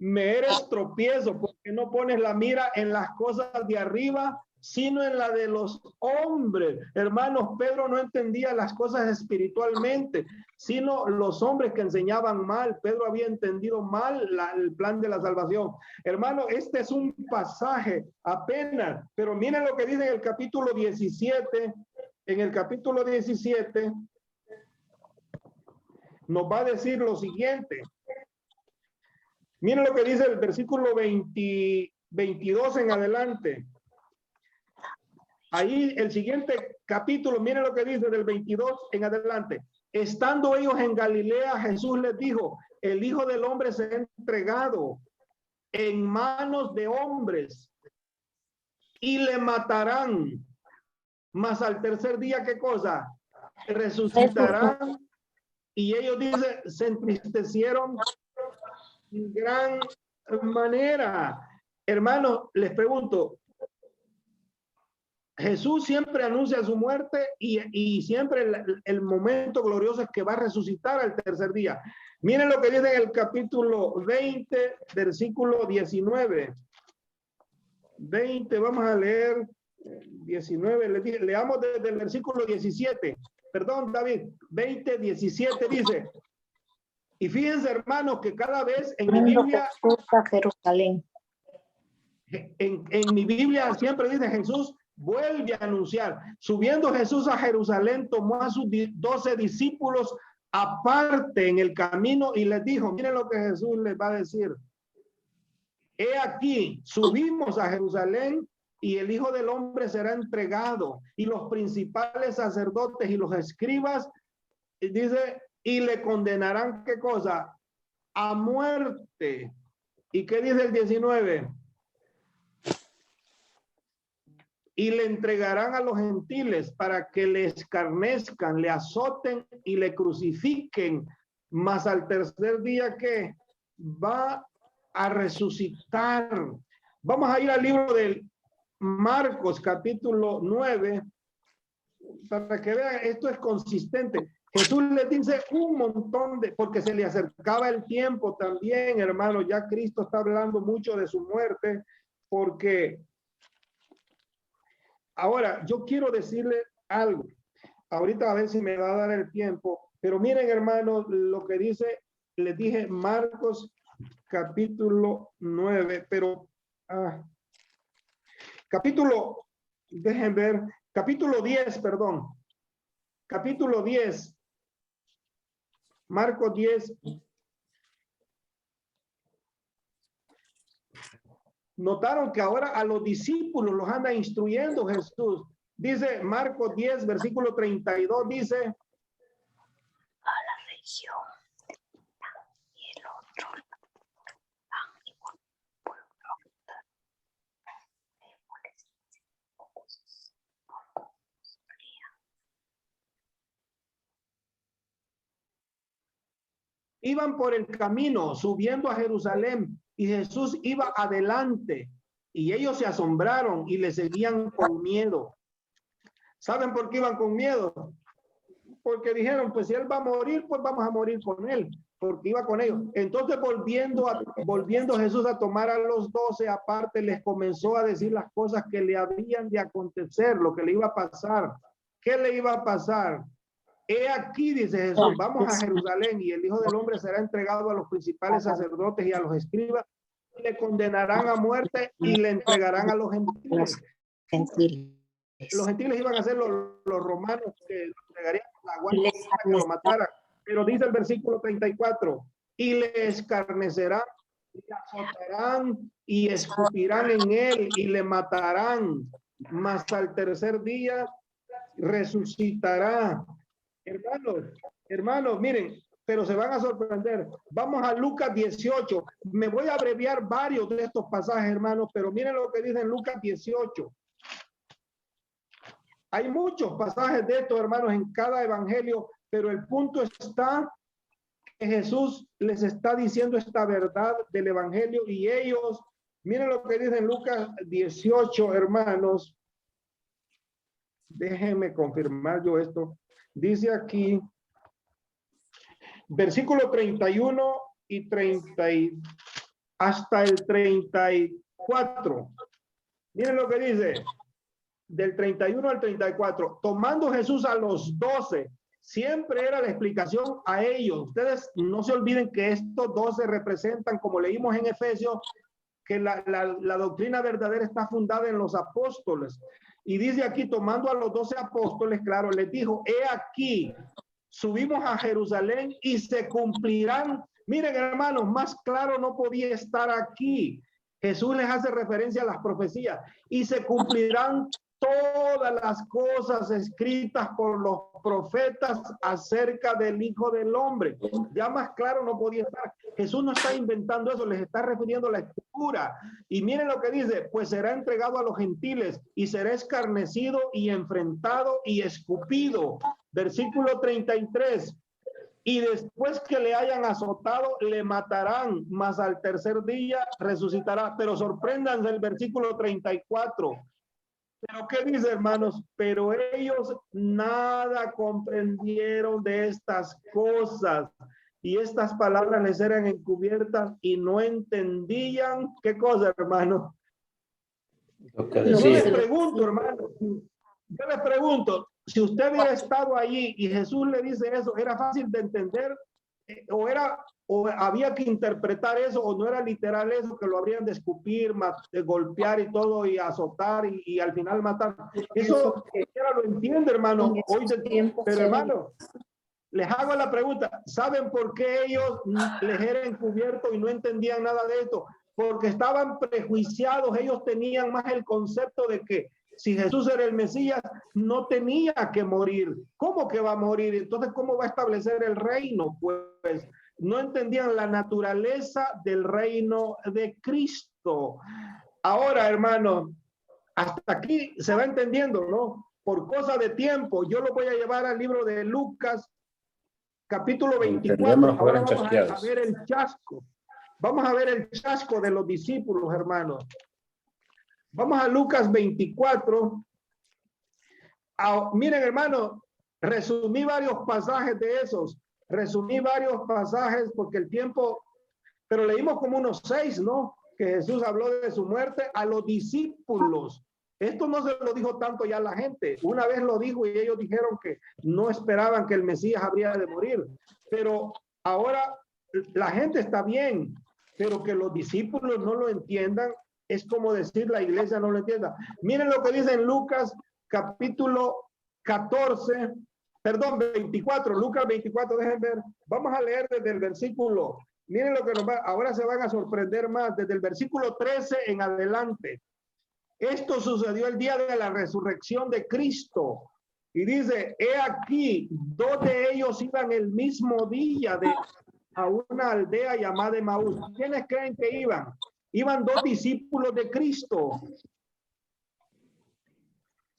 Me eres tropiezo, porque no pones la mira en las cosas de arriba, sino en la de los hombres. Hermanos, Pedro no entendía las cosas espiritualmente, sino los hombres que enseñaban mal. Pedro había entendido mal el plan de la salvación. Hermano, este es un pasaje apenas, pero miren lo que dice en el capítulo 17. En el capítulo 17 nos va a decir lo siguiente. Miren lo que dice el versículo 22 en adelante. Ahí el siguiente capítulo, miren lo que dice del 22 en adelante. Estando ellos en Galilea, Jesús les dijo, el Hijo del Hombre se ha entregado en manos de hombres y le matarán. Mas al tercer día, ¿qué cosa? Resucitarán. Y ellos dicen, se entristecieron en gran manera. Hermanos, les pregunto, Jesús siempre anuncia su muerte y siempre el momento glorioso es que va a resucitar al tercer día. Miren lo que dice en el capítulo 20, versículo 19. 20, vamos a leer 19, leamos desde el versículo 17. Perdón, David, 20, 17 dice, y fíjense, hermanos, que cada vez en mi Biblia, Jerusalén. En mi Biblia siempre dice Jesús vuelve a anunciar. Subiendo Jesús a Jerusalén, tomó a sus 12 discípulos aparte en el camino y les dijo, miren lo que Jesús les va a decir. He aquí, subimos a Jerusalén y el Hijo del Hombre será entregado y los principales sacerdotes y los escribas, dice, y le condenarán, ¿qué cosa? A muerte. ¿Y qué dice el 19? Y le entregarán a los gentiles para que le escarnezcan, le azoten y le crucifiquen, mas al tercer día que va a resucitar. Vamos a ir al libro de Marcos, capítulo 9, para que vean, esto es consistente. Jesús les dice un montón porque se le acercaba el tiempo también, hermano, ya Cristo está hablando mucho de su muerte, porque ahora yo quiero decirle algo, ahorita a ver si me va a dar el tiempo, pero miren, hermanos, lo que dice, les dije Marcos capítulo 9, pero dejen ver, capítulo 10, perdón, capítulo 10, Marcos 10. Notaron que ahora a los discípulos los anda instruyendo Jesús. Dice Marcos 10, versículo 32, dice, A la región y el otro iban por el camino subiendo a Jerusalén y Jesús iba adelante y ellos se asombraron y le seguían con miedo. ¿Saben por qué iban con miedo? Porque dijeron, pues si él va a morir, pues vamos a morir con él, porque iba con ellos. Entonces volviendo Jesús a tomar a los 12 aparte, les comenzó a decir las cosas que le habían de acontecer, lo que le iba a pasar. ¿Qué le iba a pasar? He aquí, dice Jesús, vamos a Jerusalén y el Hijo del Hombre será entregado a los principales sacerdotes y a los escribas, y le condenarán a muerte y le entregarán a los gentiles. Los gentiles iban a ser los romanos que lo entregarían a la guardia para que lo mataran. Pero dice el versículo 34, y le escarnecerán, y le azotarán y escupirán en él y le matarán, mas al tercer día resucitará. Hermanos, miren, pero se van a sorprender. Vamos a Lucas 18. Me voy a abreviar varios de estos pasajes, hermanos, pero miren lo que dice en Lucas 18. Hay muchos pasajes de estos, hermanos, en cada evangelio, pero el punto está que Jesús les está diciendo esta verdad del evangelio y ellos, miren lo que dice en Lucas 18, hermanos. Déjenme confirmar yo esto. Dice aquí, versículo 31 y 30 hasta el 34. Miren lo que dice, del 31 al 34. Tomando Jesús a los 12, siempre era la explicación a ellos. Ustedes no se olviden que estos 12 representan, como leímos en Efesios, que la doctrina verdadera está fundada en los apóstoles. Y dice aquí, tomando a los 12 apóstoles, claro, les dijo, he aquí, subimos a Jerusalén y se cumplirán. Miren, hermanos, más claro no podía estar aquí. Jesús les hace referencia a las profecías y se cumplirán todas las cosas escritas por los profetas acerca del Hijo del Hombre. Ya más claro no podía estar. Jesús no está inventando eso, les está refiriendo a la escritura. Y miren lo que dice, pues será entregado a los gentiles y será escarnecido y enfrentado y escupido. Versículo 33. Y después que le hayan azotado, le matarán, mas al tercer día resucitará. Pero sorpréndanse el versículo 34. Pero ¿qué dice, hermanos? Pero ellos nada comprendieron de estas cosas. Y estas palabras les eran encubiertas y no entendían. ¿Qué cosa, hermano? Yo les pregunto, hermano. Yo les pregunto, si usted hubiera estado allí y Jesús le dice eso, ¿era fácil de entender? ¿O había que interpretar eso? ¿O no era literal eso, que lo habrían de escupir, de golpear y todo, y azotar y al final matar? Eso cualquiera lo entiende, hermano. Hoy pero, hermano, les hago la pregunta. ¿Saben por qué ellos les era encubierto y no entendían nada de esto? Porque estaban prejuiciados. Ellos tenían más el concepto de que si Jesús era el Mesías, no tenía que morir. ¿Cómo que va a morir? Entonces, ¿cómo va a establecer el reino? Pues no entendían la naturaleza del reino de Cristo. Ahora, hermano, hasta aquí se va entendiendo, ¿no? Por cosa de tiempo, yo lo voy a llevar al libro de Lucas, capítulo 24. Ahora vamos a ver el chasco. Vamos a ver el chasco de los discípulos, hermanos. Vamos a Lucas 24. Miren, hermano, resumí varios pasajes de esos. Resumí varios pasajes porque el tiempo, pero leímos como unos 6, ¿no? Que Jesús habló de su muerte a los discípulos. Esto no se lo dijo tanto ya a la gente. Una vez lo dijo y ellos dijeron que no esperaban que el Mesías habría de morir. Pero ahora la gente está bien, pero que los discípulos no lo entiendan es como decir la iglesia no lo entienda. Miren lo que dice en Lucas capítulo 14, perdón, 24, Lucas 24, dejen ver. Vamos a leer desde el versículo Miren lo que nos va, ahora se van a sorprender más, desde el versículo 13 en adelante. Esto sucedió el día de la resurrección de Cristo. Y dice, he aquí, 2 de ellos iban el mismo día a una aldea llamada Emaús. ¿Quiénes creen que iban? Iban 2 discípulos de Cristo.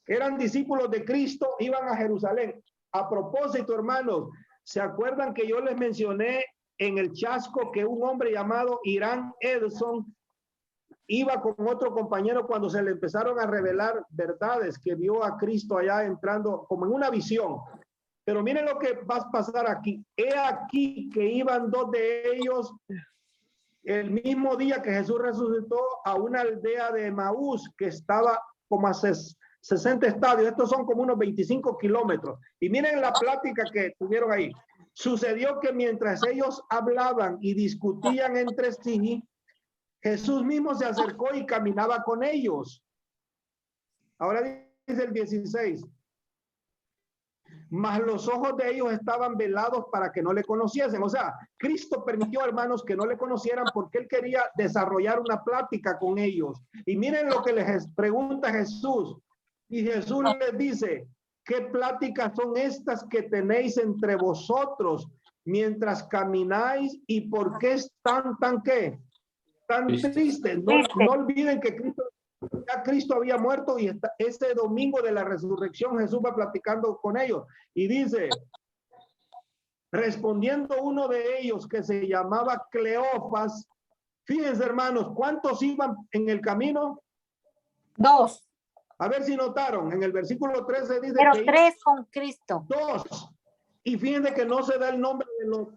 Eran discípulos de Cristo, iban a Jerusalén. A propósito, hermanos, ¿se acuerdan que yo les mencioné en el chasco que un hombre llamado Irán Edson iba con otro compañero cuando se le empezaron a revelar verdades que vio a Cristo allá entrando como en una visión? Pero miren lo que va a pasar aquí. He aquí que iban 2 de ellos el mismo día que Jesús resucitó a una aldea de Emaús que estaba como a 60 estadios. Estos son como unos 25 kilómetros. Y miren la plática que tuvieron ahí. Sucedió que mientras ellos hablaban y discutían entre sí, Jesús mismo se acercó y caminaba con ellos. Ahora dice el 16. Mas los ojos de ellos estaban velados para que no le conociesen. O sea, Cristo permitió, hermanos, que no le conocieran porque él quería desarrollar una plática con ellos. Y miren lo que les pregunta Jesús. Y Jesús les dice, ¿qué pláticas son estas que tenéis entre vosotros mientras camináis? ¿Y por qué están tan qué? Tan tristes. No olviden que Cristo había muerto y ese domingo de la resurrección Jesús va platicando con ellos y dice, respondiendo uno de ellos que se llamaba Cleofas, fíjense hermanos, ¿cuántos iban en el camino? 2. A ver si notaron, en el versículo 13 dice Pero que 3 con Cristo. 2, y fíjense que no se da el nombre de los,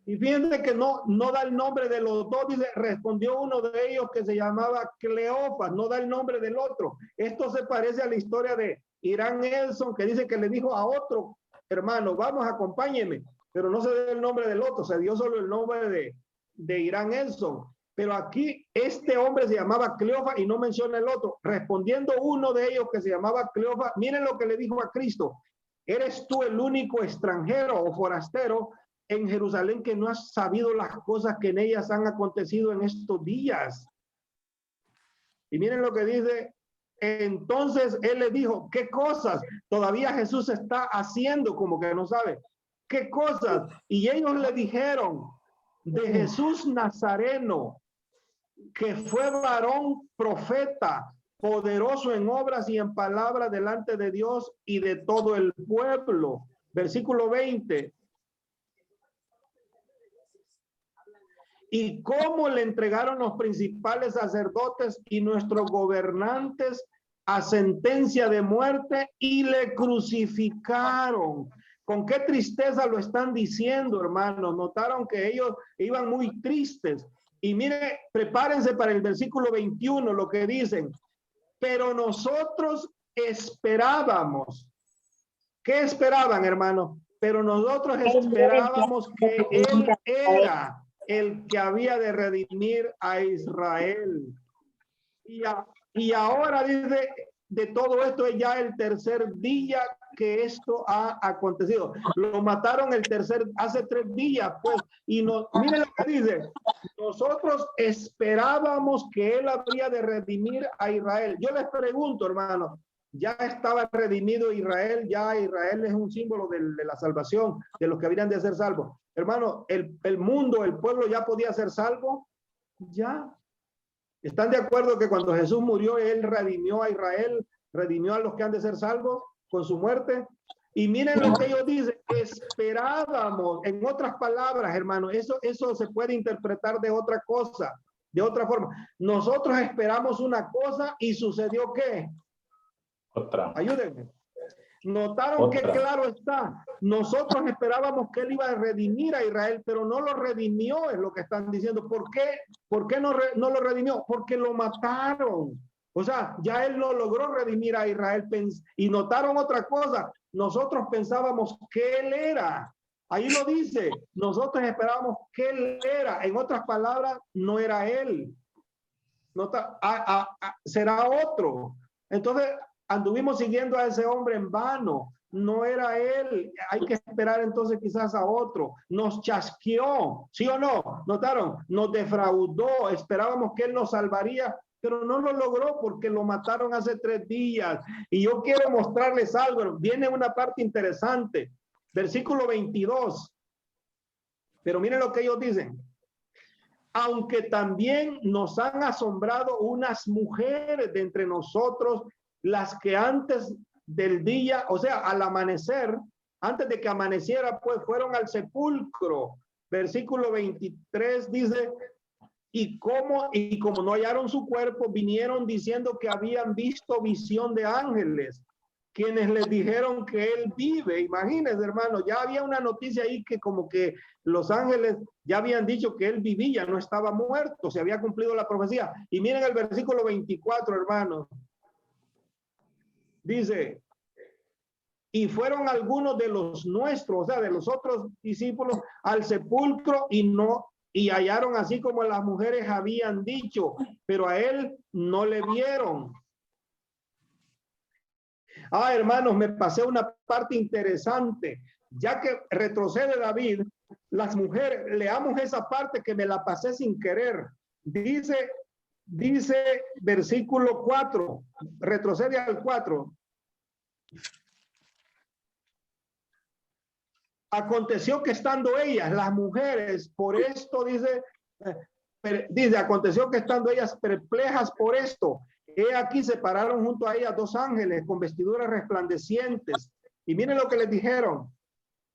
y fíjense que no da el nombre de los 2, dice, respondió uno de ellos que se llamaba Cleofas, no da el nombre del otro. Esto se parece a la historia de Irán Edson, que dice que le dijo a otro hermano, vamos, acompáñeme, pero no se da el nombre del otro, se dio solo el nombre de Irán Edson. Pero aquí este hombre se llamaba Cleofas y no menciona el otro. Respondiendo uno de ellos que se llamaba Cleofas, miren lo que le dijo a Cristo, ¿eres tú el único extranjero o forastero en Jerusalén que no has sabido las cosas que en ellas han acontecido en estos días? Y miren lo que dice. Entonces él le dijo, ¿qué cosas? Todavía Jesús está haciendo como que no sabe. ¿Qué cosas? Y ellos le dijeron, de Jesús Nazareno, que fue varón profeta, poderoso en obras y en palabras delante de Dios y de todo el pueblo. Versículo 20. Y cómo le entregaron los principales sacerdotes y nuestros gobernantes a sentencia de muerte y le crucificaron. Con qué tristeza lo están diciendo, hermanos. Notaron que ellos iban muy tristes. Y mire, prepárense para el versículo 21, lo que dicen. Pero nosotros esperábamos. ¿Qué esperaban, hermano? Pero nosotros esperábamos que él era el que había de redimir a Israel. Y ahora dice, de todo esto es ya el tercer día que esto ha acontecido. Lo mataron hace 3 días, pues, y miren lo que dice, nosotros esperábamos que él habría de redimir a Israel. Yo les pregunto, hermano, ya estaba redimido Israel, ya Israel es un símbolo de la salvación, de los que habrían de ser salvos. Hermano, el mundo, el pueblo ya podía ser salvo, ya. ¿Están de acuerdo que cuando Jesús murió, él redimió a Israel, redimió a los que han de ser salvos con su muerte? Y miren lo que ellos dicen, esperábamos, en otras palabras, hermano, eso se puede interpretar de otra cosa, de otra forma. Nosotros esperamos una cosa y sucedió ¿qué? Otra. Ayúdenme. Notaron que claro está, nosotros esperábamos que él iba a redimir a Israel, pero no lo redimió, es lo que están diciendo. ¿Por qué? ¿Por qué no lo redimió? Porque lo mataron. O sea, ya él no logró redimir a Israel. Y notaron otra cosa, nosotros pensábamos que él era. Ahí lo dice, nosotros esperábamos que él era. En otras palabras, no era él. Será otro. Entonces, anduvimos siguiendo a ese hombre en vano. No era él, hay que esperar entonces quizás a otro. Nos chasqueó, ¿sí o no? ¿Notaron? Nos defraudó, esperábamos que él nos salvaría, pero no lo logró porque lo mataron hace 3 días. Y yo quiero mostrarles algo, viene una parte interesante, versículo 22. Pero miren lo que ellos dicen. Aunque también nos han asombrado unas mujeres de entre nosotros, las que antes del día, o sea, al amanecer, antes de que amaneciera, pues fueron al sepulcro. Versículo 23 dice, y como no hallaron su cuerpo, vinieron diciendo que habían visto visión de ángeles, quienes les dijeron que él vive. Imagínense, hermano, ya había una noticia ahí que como que los ángeles ya habían dicho que él vivía, no estaba muerto, se había cumplido la profecía. Y miren el versículo 24, hermanos. Dice, y fueron algunos de los nuestros, o sea, de los otros discípulos, al sepulcro y hallaron así como las mujeres habían dicho, pero a él no le vieron. Hermanos, me pasé una parte interesante, ya que retrocede David, las mujeres, leamos esa parte que me la pasé sin querer. Dice versículo 4, retrocede al 4. Aconteció que estando ellas, las mujeres, por esto dice, aconteció que estando ellas perplejas por esto, he aquí se pararon junto a ellas 2 ángeles con vestiduras resplandecientes. Y miren lo que les dijeron.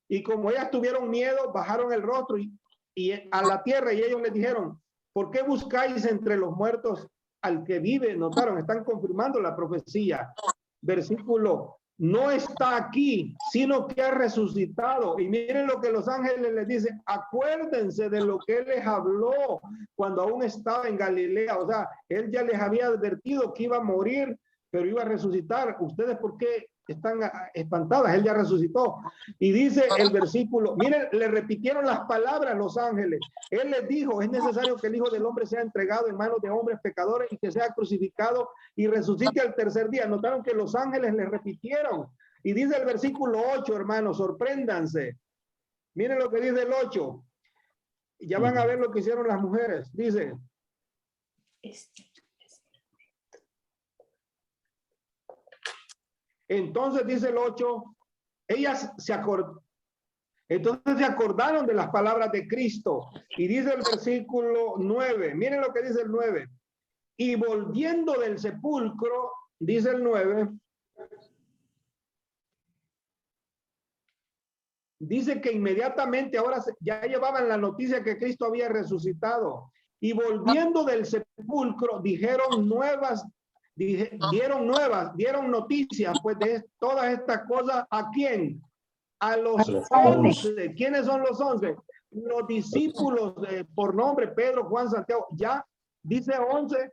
Y como ellas tuvieron miedo, bajaron el rostro y a la tierra, y ellos les dijeron, ¿por qué buscáis entre los muertos al que vive? Notaron, están confirmando la profecía. Versículo, no está aquí, sino que ha resucitado. Y miren lo que los ángeles les dicen, acuérdense de lo que él les habló cuando aún estaba en Galilea. O sea, él ya les había advertido que iba a morir, pero iba a resucitar. ¿Ustedes por qué están espantadas? Él ya resucitó. Y dice el versículo, miren, le repitieron las palabras los ángeles. Él les dijo, es necesario que el Hijo del Hombre sea entregado en manos de hombres pecadores y que sea crucificado y resucite al tercer día. Notaron que los ángeles le repitieron. Y dice el versículo 8, hermanos, sorpréndanse. Miren lo que dice el 8. Ya van a ver lo que hicieron las mujeres. Dice, entonces dice el 8, ellas se acordaron de las palabras de Cristo. Y dice el versículo 9, miren lo que dice el 9. Y volviendo del sepulcro, dice el 9, dice que inmediatamente ahora ya llevaban la noticia que Cristo había resucitado. Y volviendo del sepulcro, dieron noticias, pues, de todas estas cosas. ¿A quién? A los 11. ¿Quiénes son los 11? Los discípulos por nombre, Pedro, Juan, Santiago. Ya dice 11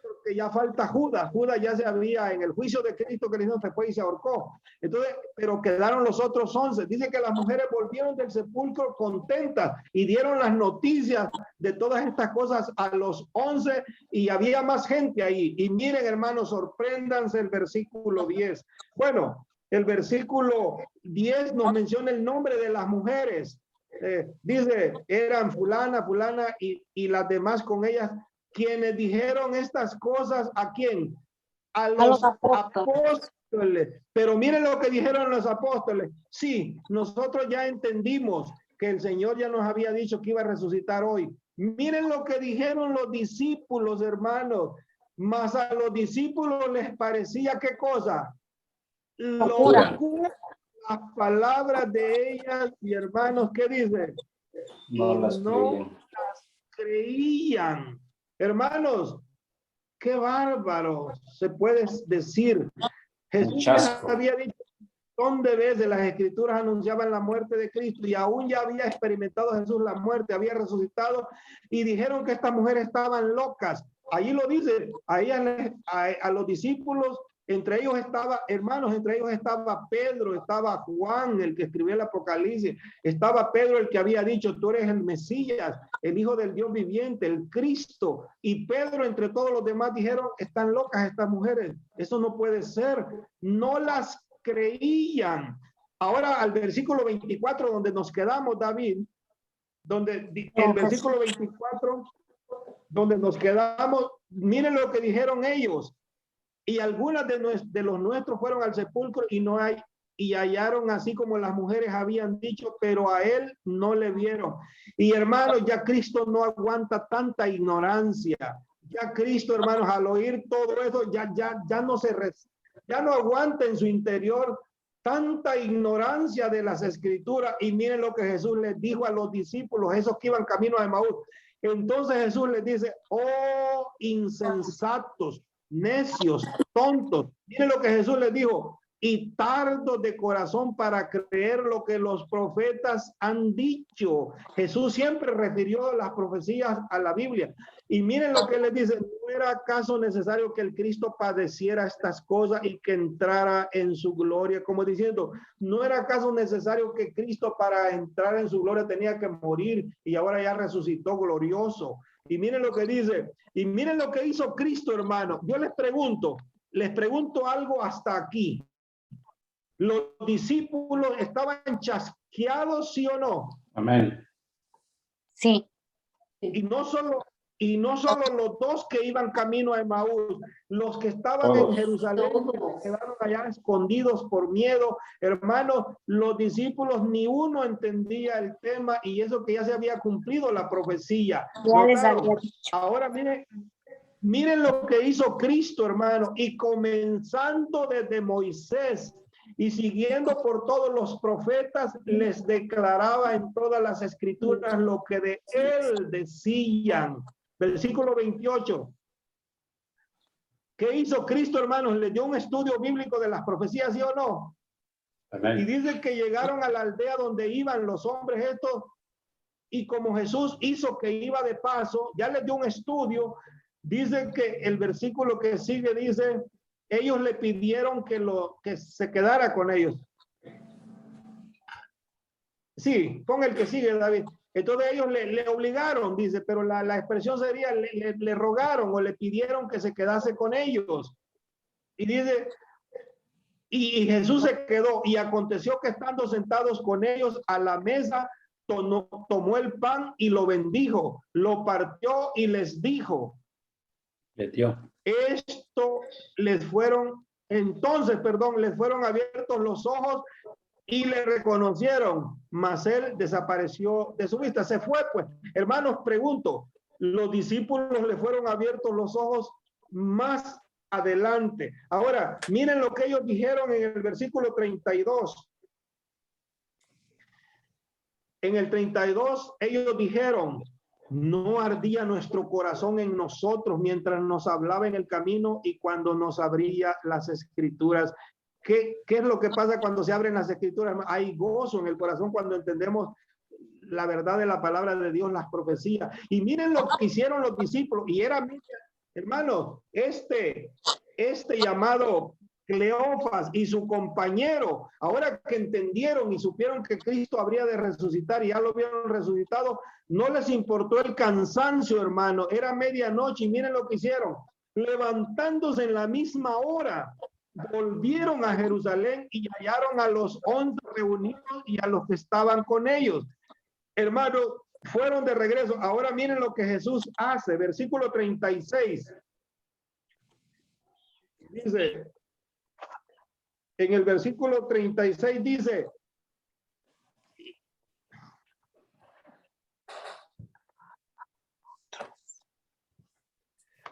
porque ya falta Judas. Judas ya se había, en el juicio de Cristo, que se fue y se ahorcó. Entonces, pero quedaron los otros 11. Dice que las mujeres volvieron del sepulcro contentas y dieron las noticias de todas estas cosas a los 11, y había más gente ahí. Y miren, hermanos, sorpréndanse el versículo 10. Bueno, el versículo 10 nos menciona el nombre de las mujeres. Dice, eran fulana y las demás con ellas, quienes dijeron estas cosas. ¿A quién? A los apóstoles. Pero miren lo que dijeron los apóstoles. Sí, nosotros ya entendimos que el Señor ya nos había dicho que iba a resucitar hoy. Miren lo que dijeron los discípulos, hermanos. Mas a los discípulos les parecía, ¿qué cosa? Locura. Las palabras de ellas, y hermanos, ¿qué dice? No las creían. Hermanos, qué bárbaro se puede decir. Jesús había dicho un montón de veces, las escrituras anunciaban la muerte de Cristo, y aún ya había experimentado Jesús la muerte, había resucitado, y dijeron que estas mujeres estaban locas. Allí lo dice, a los discípulos Entre ellos estaba, hermanos, entre ellos estaba Pedro, estaba Juan, el que escribió el Apocalipsis, estaba Pedro, el que había dicho, tú eres el Mesías, el Hijo del Dios viviente, el Cristo. Y Pedro, entre todos los demás, dijeron, están locas estas mujeres, eso no puede ser. No las creían. Ahora al versículo 24, donde nos quedamos, David, donde el versículo 24, donde nos quedamos, miren lo que dijeron ellos. Y algunas de los nuestros fueron al sepulcro y hallaron así como las mujeres habían dicho, pero a él no le vieron. Y hermanos, ya Cristo no aguanta tanta ignorancia. Ya Cristo, hermanos, al oír todo eso, ya no aguanta en su interior tanta ignorancia de las escrituras. Y miren lo que Jesús les dijo a los discípulos, esos que iban camino a Emaús. Entonces Jesús les dice, oh insensatos, necios, tontos. Miren lo que Jesús les dijo, y tardos de corazón para creer lo que los profetas han dicho. Jesús siempre refirió las profecías a la Biblia. Y miren lo que les dice, ¿no era acaso necesario que el Cristo padeciera estas cosas y que entrara en su gloria? Como diciendo, ¿no era acaso necesario que Cristo para entrar en su gloria tenía que morir y ahora ya resucitó glorioso? Y miren lo que dice, y miren lo que hizo Cristo, hermano. Yo les pregunto algo hasta aquí. ¿Los discípulos estaban chasqueados, sí o no? Amén. Sí. Y no solo los dos que iban camino a Emaús, los que estaban en Jerusalén, quedaron allá escondidos por miedo. Hermanos, los discípulos ni uno entendía el tema, y eso que ya se había cumplido la profecía. Ya les había dicho. Ahora miren lo que hizo Cristo, hermano, y comenzando desde Moisés y siguiendo por todos los profetas, les declaraba en todas las escrituras lo que de él decían. Versículo 28. ¿Qué hizo Cristo, hermanos? ¿Le dio un estudio bíblico de las profecías, sí o no? Amén. Y dice que llegaron a la aldea donde iban los hombres estos, y como Jesús hizo que iba de paso, ya les dio un estudio. Dice que el versículo que sigue dice, ellos le pidieron que se quedara con ellos. Sí, pon el que sigue, David. Entonces ellos le obligaron, dice, pero la expresión sería, le rogaron o le pidieron que se quedase con ellos. Y dice, y Jesús se quedó, y aconteció que estando sentados con ellos a la mesa, tomó el pan y lo bendijo, lo partió y les dijo. Les dio. Les fueron abiertos los ojos y le reconocieron, mas él desapareció de su vista, se fue. Pues, hermanos, pregunto, los discípulos le fueron abiertos los ojos más adelante. Ahora, miren lo que ellos dijeron en el versículo 32. En el 32, ellos dijeron, no ardía nuestro corazón en nosotros mientras nos hablaba en el camino y cuando nos abría las escrituras. ¿Qué es lo que pasa cuando se abren las escrituras? Hay gozo en el corazón cuando entendemos la verdad de la palabra de Dios, las profecías. Y miren lo que hicieron los discípulos. Y era, hermanos, este llamado Cleofas y su compañero, ahora que entendieron y supieron que Cristo habría de resucitar y ya lo vieron resucitado, no les importó el cansancio, hermano. Era medianoche y miren lo que hicieron. Levantándose en la misma hora, volvieron a Jerusalén y hallaron a los 11 reunidos y a los que estaban con ellos. Hermano, fueron de regreso. Ahora miren lo que Jesús hace. Versículo 36. Dice, en el versículo 36 dice,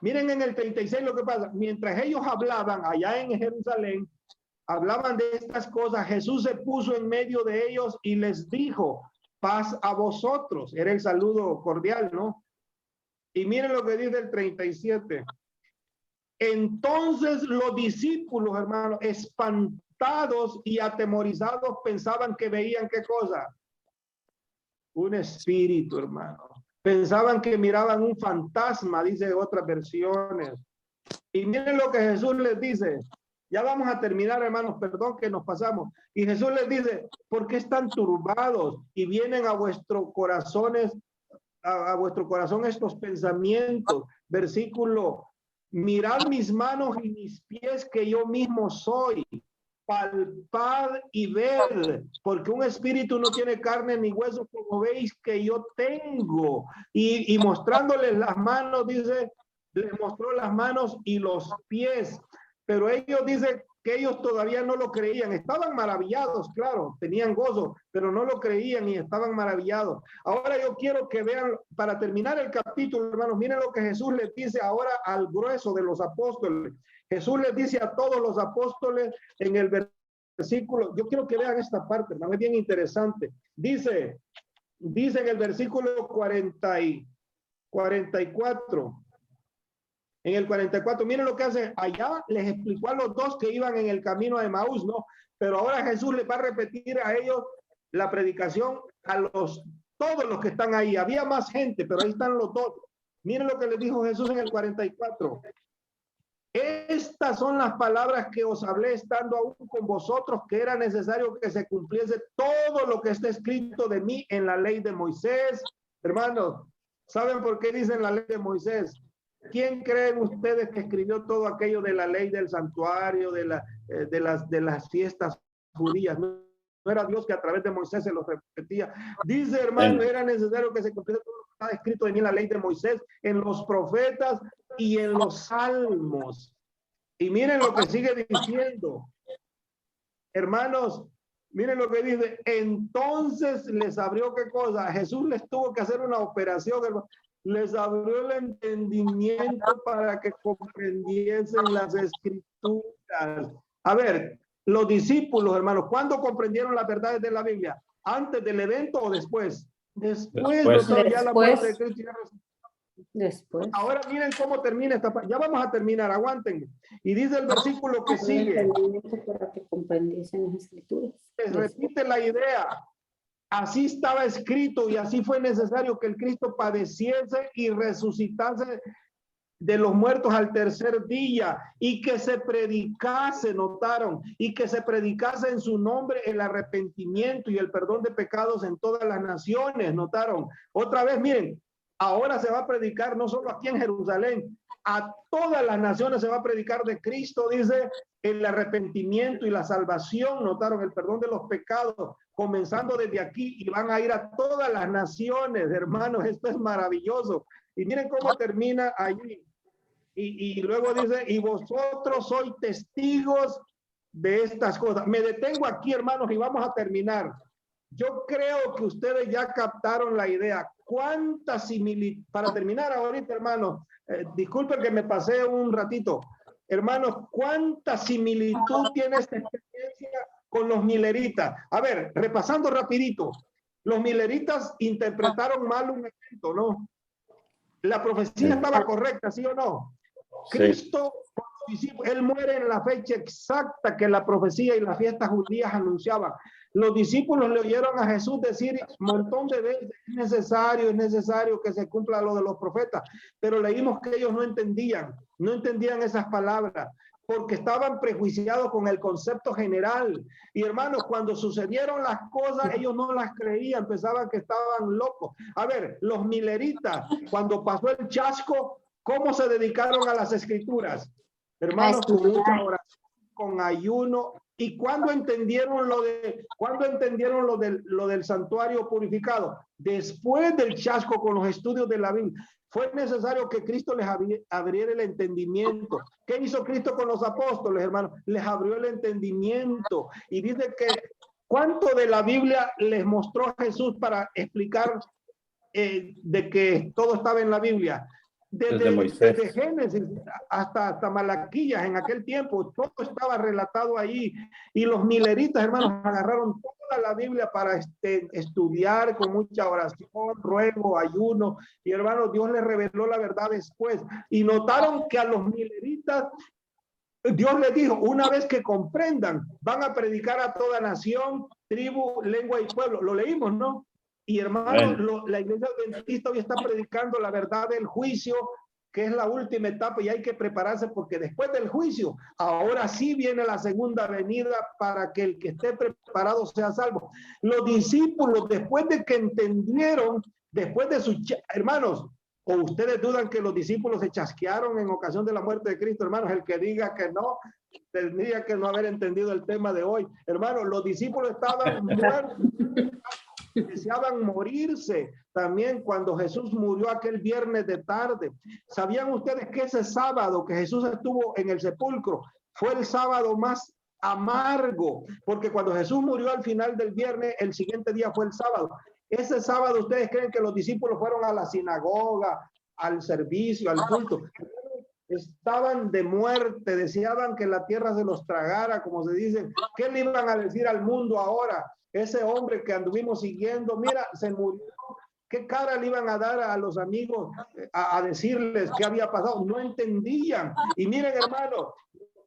miren en el 36 lo que pasa. Mientras ellos hablaban allá en Jerusalén, hablaban de estas cosas, Jesús se puso en medio de ellos y les dijo, paz a vosotros. Era el saludo cordial, ¿no? Y miren lo que dice el 37. Entonces los discípulos, hermanos, espantados y atemorizados, pensaban que veían ¿qué cosa? Un espíritu, hermano. Pensaban que miraban un fantasma, dice otras versiones. Y miren lo que Jesús les dice. Ya vamos a terminar, hermanos, perdón que nos pasamos. Y Jesús les dice, ¿por qué están turbados y vienen a vuestros corazones, a vuestro corazón estos pensamientos? Versículo, mirad mis manos y mis pies que yo mismo soy. Palpad y ved, porque un espíritu no tiene carne ni huesos, como veis que yo tengo. Y mostrándoles las manos, dice, les mostró las manos y los pies. Pero ellos dicen que ellos todavía no lo creían. Estaban maravillados, claro, tenían gozo, pero no lo creían y estaban maravillados. Ahora yo quiero que vean, para terminar el capítulo, hermanos, miren lo que Jesús les dice ahora al grueso de los apóstoles. Jesús les dice a todos los apóstoles en el versículo, yo quiero que vean esta parte, hermano, es bien interesante. Dice en el versículo 44, en el 44, miren lo que hace. Allá les explicó a los dos que iban en el camino de Emaús, ¿no? Pero ahora Jesús les va a repetir a ellos la predicación a todos los que están ahí. Había más gente, pero ahí están los dos. Miren lo que les dijo Jesús en el 44. Estas son las palabras que os hablé estando aún con vosotros, que era necesario que se cumpliese todo lo que está escrito de mí en la ley de Moisés. Hermanos, ¿saben por qué dicen la ley de Moisés? ¿Quién creen ustedes que escribió todo aquello de la ley del santuario, de las fiestas judías? No era Dios que a través de Moisés se los repetía. Dice, hermano, era necesario que se cumpliera todo lo que está escrito en la ley de Moisés, en los profetas y en los salmos. Y miren lo que sigue diciendo. Hermanos, miren lo que dice. Entonces les abrió, ¿qué cosa? Jesús les tuvo que hacer una operación, hermano. Les abrió el entendimiento para que comprendiesen las escrituras. A ver, los discípulos, hermanos, ¿cuándo comprendieron las verdades de la Biblia? ¿Antes del evento o después? Después. Ya la muerte de Cristo ya Después. Ahora miren cómo termina esta parte. Ya vamos a terminar, aguanten. Y dice el versículo que sigue. Para que comprendiesen las escrituras. Les repite la idea. Así estaba escrito y así fue necesario que el Cristo padeciese y resucitase de los muertos al tercer día y que se predicase, notaron, y que se predicase en su nombre el arrepentimiento y el perdón de pecados en todas las naciones, notaron. Otra vez, miren, ahora se va a predicar no solo aquí en Jerusalén, a todas las naciones se va a predicar de Cristo, dice, el arrepentimiento y la salvación, notaron, el perdón de los pecados, comenzando desde aquí y van a ir a todas las naciones, hermanos, esto es maravilloso. Y miren cómo termina allí. Y luego dice, y vosotros sois testigos de estas cosas. Me detengo aquí, hermanos, y vamos a terminar. Yo creo que ustedes ya captaron la idea. ¿Cuánta similitud? Para terminar ahorita, hermanos, disculpen que me pasé un ratito. Hermanos, ¿cuánta similitud tiene esta experiencia con los mileritas? A ver, repasando rapidito. Los mileritas interpretaron mal un evento, ¿no? La profecía estaba correcta, ¿sí o no? Sí. Cristo, él muere en la fecha exacta que la profecía y las fiestas judías anunciaban. Los discípulos le oyeron a Jesús decir un montón de veces, es necesario que se cumpla lo de los profetas, pero leímos que ellos no entendían esas palabras, porque estaban prejuiciados con el concepto general. Y hermanos, cuando sucedieron las cosas, ellos no las creían, pensaban que estaban locos. A ver, los mileritas, cuando pasó el chasco, ¿cómo se dedicaron a las escrituras? Hermanos, con mucha oración, con ayuno. ¿Y cuándo entendieron lo del santuario purificado? Después del chasco, con los estudios de la Biblia. Fue necesario que Cristo les abriera el entendimiento. ¿Qué hizo Cristo con los apóstoles, hermanos? Les abrió el entendimiento. Y dice que ¿cuánto de la Biblia les mostró Jesús para explicar de que todo estaba en la Biblia? Desde Génesis hasta Malaquías, en aquel tiempo, todo estaba relatado ahí. Y los mileritas, hermanos, agarraron toda la Biblia para estudiar con mucha oración, ruego, ayuno. Y hermanos, Dios les reveló la verdad después. Y notaron que a los mileritas, Dios les dijo, una vez que comprendan, van a predicar a toda nación, tribu, lengua y pueblo. Lo leímos, ¿no? Y hermanos, la iglesia adventista hoy está predicando la verdad del juicio que es la última etapa y hay que prepararse porque después del juicio, ahora sí viene la segunda venida para que el que esté preparado sea salvo. Los discípulos, después de que entendieron, después de sus hermanos, o ustedes dudan que los discípulos se chasquearon en ocasión de la muerte de Cristo, hermanos, el que diga que no, tendría que no haber entendido el tema de hoy. Hermanos, los discípulos estaban muertos, deseaban morirse también cuando Jesús murió aquel viernes de tarde. ¿Sabían ustedes que ese sábado que Jesús estuvo en el sepulcro fue el sábado más amargo? Porque cuando Jesús murió al final del viernes, el siguiente día fue el sábado. Ese sábado, ¿ustedes creen que los discípulos fueron a la sinagoga, al servicio, al culto? Estaban de muerte, deseaban que la tierra se los tragara, como se dice. ¿Qué le iban a decir al mundo ahora? Ese hombre que anduvimos siguiendo, mira, se murió. ¿Qué cara le iban a dar a los amigos a decirles qué había pasado? No entendían. Y miren, hermano,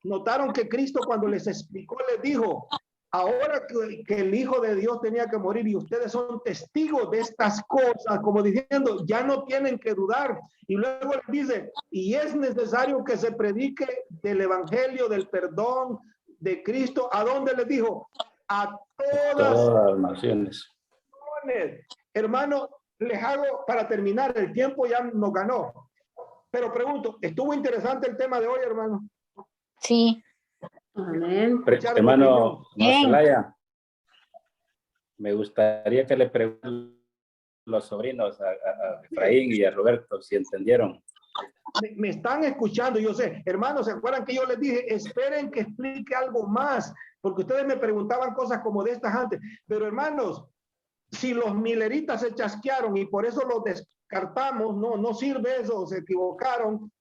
notaron que Cristo cuando les explicó, les dijo, ahora que el Hijo de Dios tenía que morir y ustedes son testigos de estas cosas, como diciendo, ya no tienen que dudar. Y luego les dice, y es necesario que se predique del evangelio, del perdón de Cristo. ¿A dónde les dijo? A todas las naciones. Hermano, les hago para terminar, el tiempo ya nos ganó. Pero pregunto, ¿estuvo interesante el tema de hoy, hermano? Sí. Amén. Hermano Celaya, me gustaría que le pregunten los sobrinos a Efraín y a Roberto si entendieron. Me están escuchando, yo sé. Hermanos, ¿se acuerdan que yo les dije, esperen que explique algo más? Porque ustedes me preguntaban cosas como de estas antes. Pero hermanos, si los mileritas se chasquearon y por eso los descartamos, no sirve eso, se equivocaron.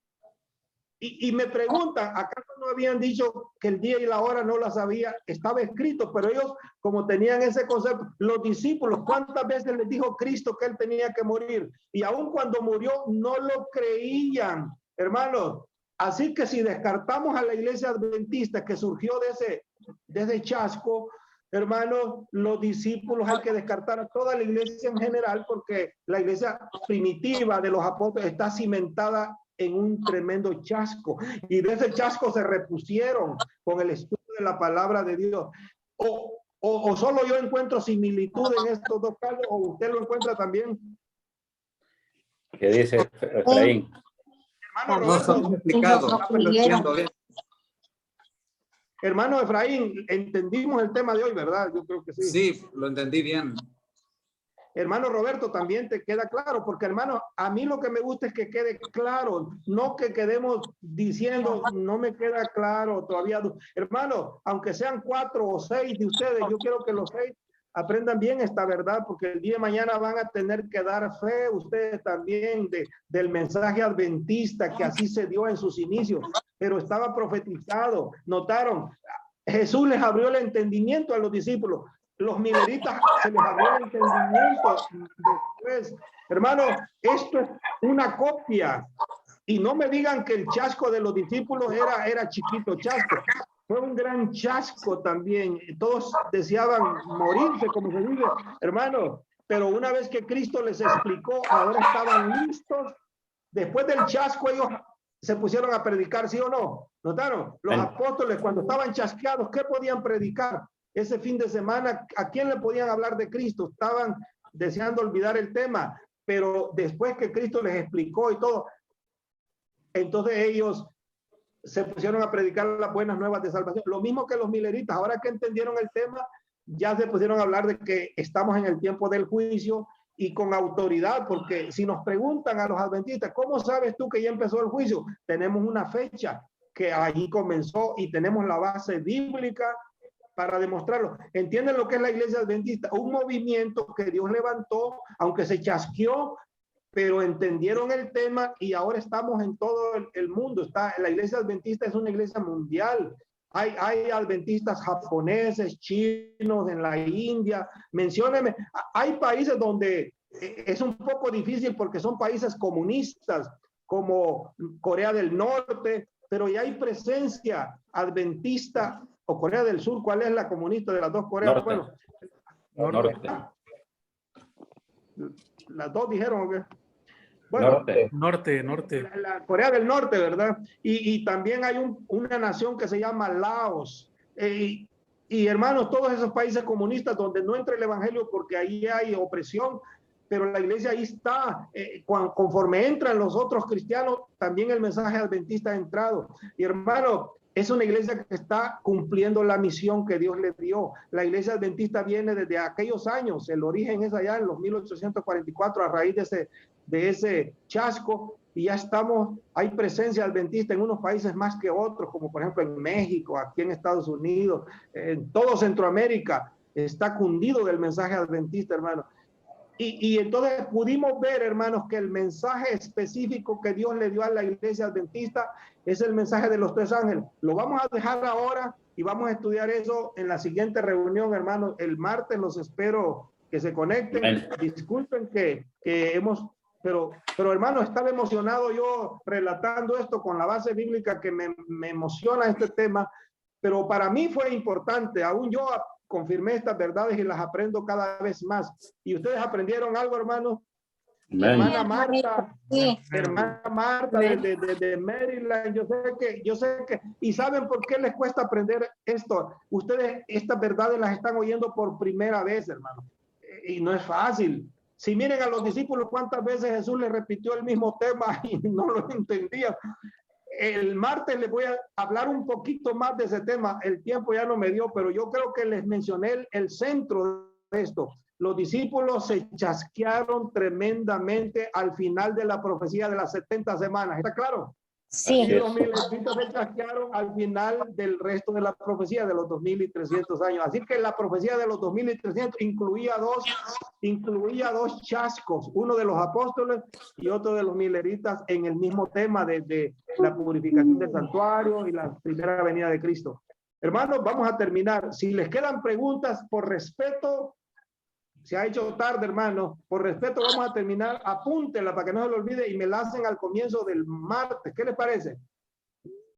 Y me preguntan, ¿acaso no habían dicho que el día y la hora no la sabía? Estaba escrito, pero ellos, como tenían ese concepto, los discípulos, ¿cuántas veces les dijo Cristo que él tenía que morir? Y aun cuando murió, no lo creían, hermanos. Así que si descartamos a la iglesia adventista que surgió de ese chasco, hermanos, los discípulos hay que descartar a toda la iglesia en general, porque la iglesia primitiva de los apóstoles está cimentada en un tremendo chasco, y de ese chasco se repusieron con el estudio de la palabra de Dios. O solo yo encuentro similitud en estos dos casos, o usted lo encuentra también. ¿Qué dice Efraín? Hermano No está explicado. Hermano Efraín, entendimos el tema de hoy, ¿verdad? Yo creo que sí. Sí, lo entendí bien. Hermano Roberto, también te queda claro, porque hermano, a mí lo que me gusta es que quede claro, no que quedemos diciendo, no me queda claro todavía. Hermano, aunque sean 4 o 6 de ustedes, yo quiero que los 6 aprendan bien esta verdad, porque el día de mañana van a tener que dar fe ustedes también del mensaje adventista, que así se dio en sus inicios, pero estaba profetizado. Notaron, Jesús les abrió el entendimiento a los discípulos. Los mileritas se les abrió el entendimiento después. Hermano, esto es una copia. Y no me digan que el chasco de los discípulos era chiquito chasco. Fue un gran chasco también. Todos deseaban morirse, como se dice, hermano. Pero una vez que Cristo les explicó, ahora estaban listos. Después del chasco, ellos se pusieron a predicar, ¿sí o no? ¿Notaron? Los apóstoles, cuando estaban chasqueados, ¿qué podían predicar? Ese fin de semana, ¿a quién le podían hablar de Cristo? Estaban deseando olvidar el tema, pero después que Cristo les explicó y todo, entonces ellos se pusieron a predicar las buenas nuevas de salvación. Lo mismo que los mileritas, ahora que entendieron el tema, ya se pusieron a hablar de que estamos en el tiempo del juicio y con autoridad, porque si nos preguntan a los adventistas, ¿cómo sabes tú que ya empezó el juicio? Tenemos una fecha que allí comenzó y tenemos la base bíblica para demostrarlo. ¿Entienden lo que es la iglesia adventista? Un movimiento que Dios levantó, aunque se chasqueó, pero entendieron el tema y ahora estamos en todo el mundo. La iglesia adventista es una iglesia mundial. Hay adventistas japoneses, chinos, en la India. Mencióneme, hay países donde es un poco difícil porque son países comunistas, como Corea del Norte, pero ya hay presencia adventista. O Corea del Sur, ¿cuál es la comunista de las dos Coreas? Norte. Bueno, Norte. las dos dijeron que Bueno, Norte. la Corea del Norte, ¿verdad? Y también hay una nación que se llama Laos. Y hermanos, todos esos países comunistas donde no entra el evangelio porque ahí hay opresión, pero la iglesia ahí está. Conforme entran los otros cristianos, también el mensaje adventista ha entrado. Y hermano, es una iglesia que está cumpliendo la misión que Dios le dio. La iglesia adventista viene desde aquellos años. El origen es allá en los 1844 a raíz de ese chasco. Y ya hay presencia adventista en unos países más que otros, como por ejemplo en México, aquí en Estados Unidos, en todo Centroamérica está cundido del mensaje adventista, hermano. Y entonces pudimos ver, hermanos, que el mensaje específico que Dios le dio a la iglesia adventista es el mensaje de los 3 ángeles. Lo vamos a dejar ahora y vamos a estudiar eso en la siguiente reunión, hermanos. El martes los espero que se conecten. Disculpen que hemos... Pero hermano, estaba emocionado yo relatando esto con la base bíblica que me emociona este tema, pero para mí fue importante. Aún yo confirmé estas verdades y las aprendo cada vez más. ¿Y ustedes aprendieron algo, hermano? Hermana Marta, Sí. hermana Marta de Maryland, yo sé que, ¿y saben por qué les cuesta aprender esto? Ustedes estas verdades las están oyendo por primera vez, hermano, y no es fácil. Si miren a los discípulos cuántas veces Jesús les repitió el mismo tema y no lo entendían. El martes les voy a hablar un poquito más de ese tema. El tiempo ya no me dio, pero yo creo que les mencioné el centro de esto. Los discípulos se chasquearon tremendamente al final de la profecía de las 70 semanas. ¿Está claro? Sí. Y los milenitas se chasquearon al final del resto de la profecía de los 2300 años. Así que la profecía de los 2300 incluía dos chascos, uno de los apóstoles y otro de los mileritas en el mismo tema de la purificación del santuario y la primera venida de Cristo. Hermanos, vamos a terminar. Si les quedan preguntas, por respeto, se ha hecho tarde, hermano. Por respeto, vamos a terminar. Apúntenla para que no se lo olvide y me la hacen al comienzo del martes. ¿Qué les parece?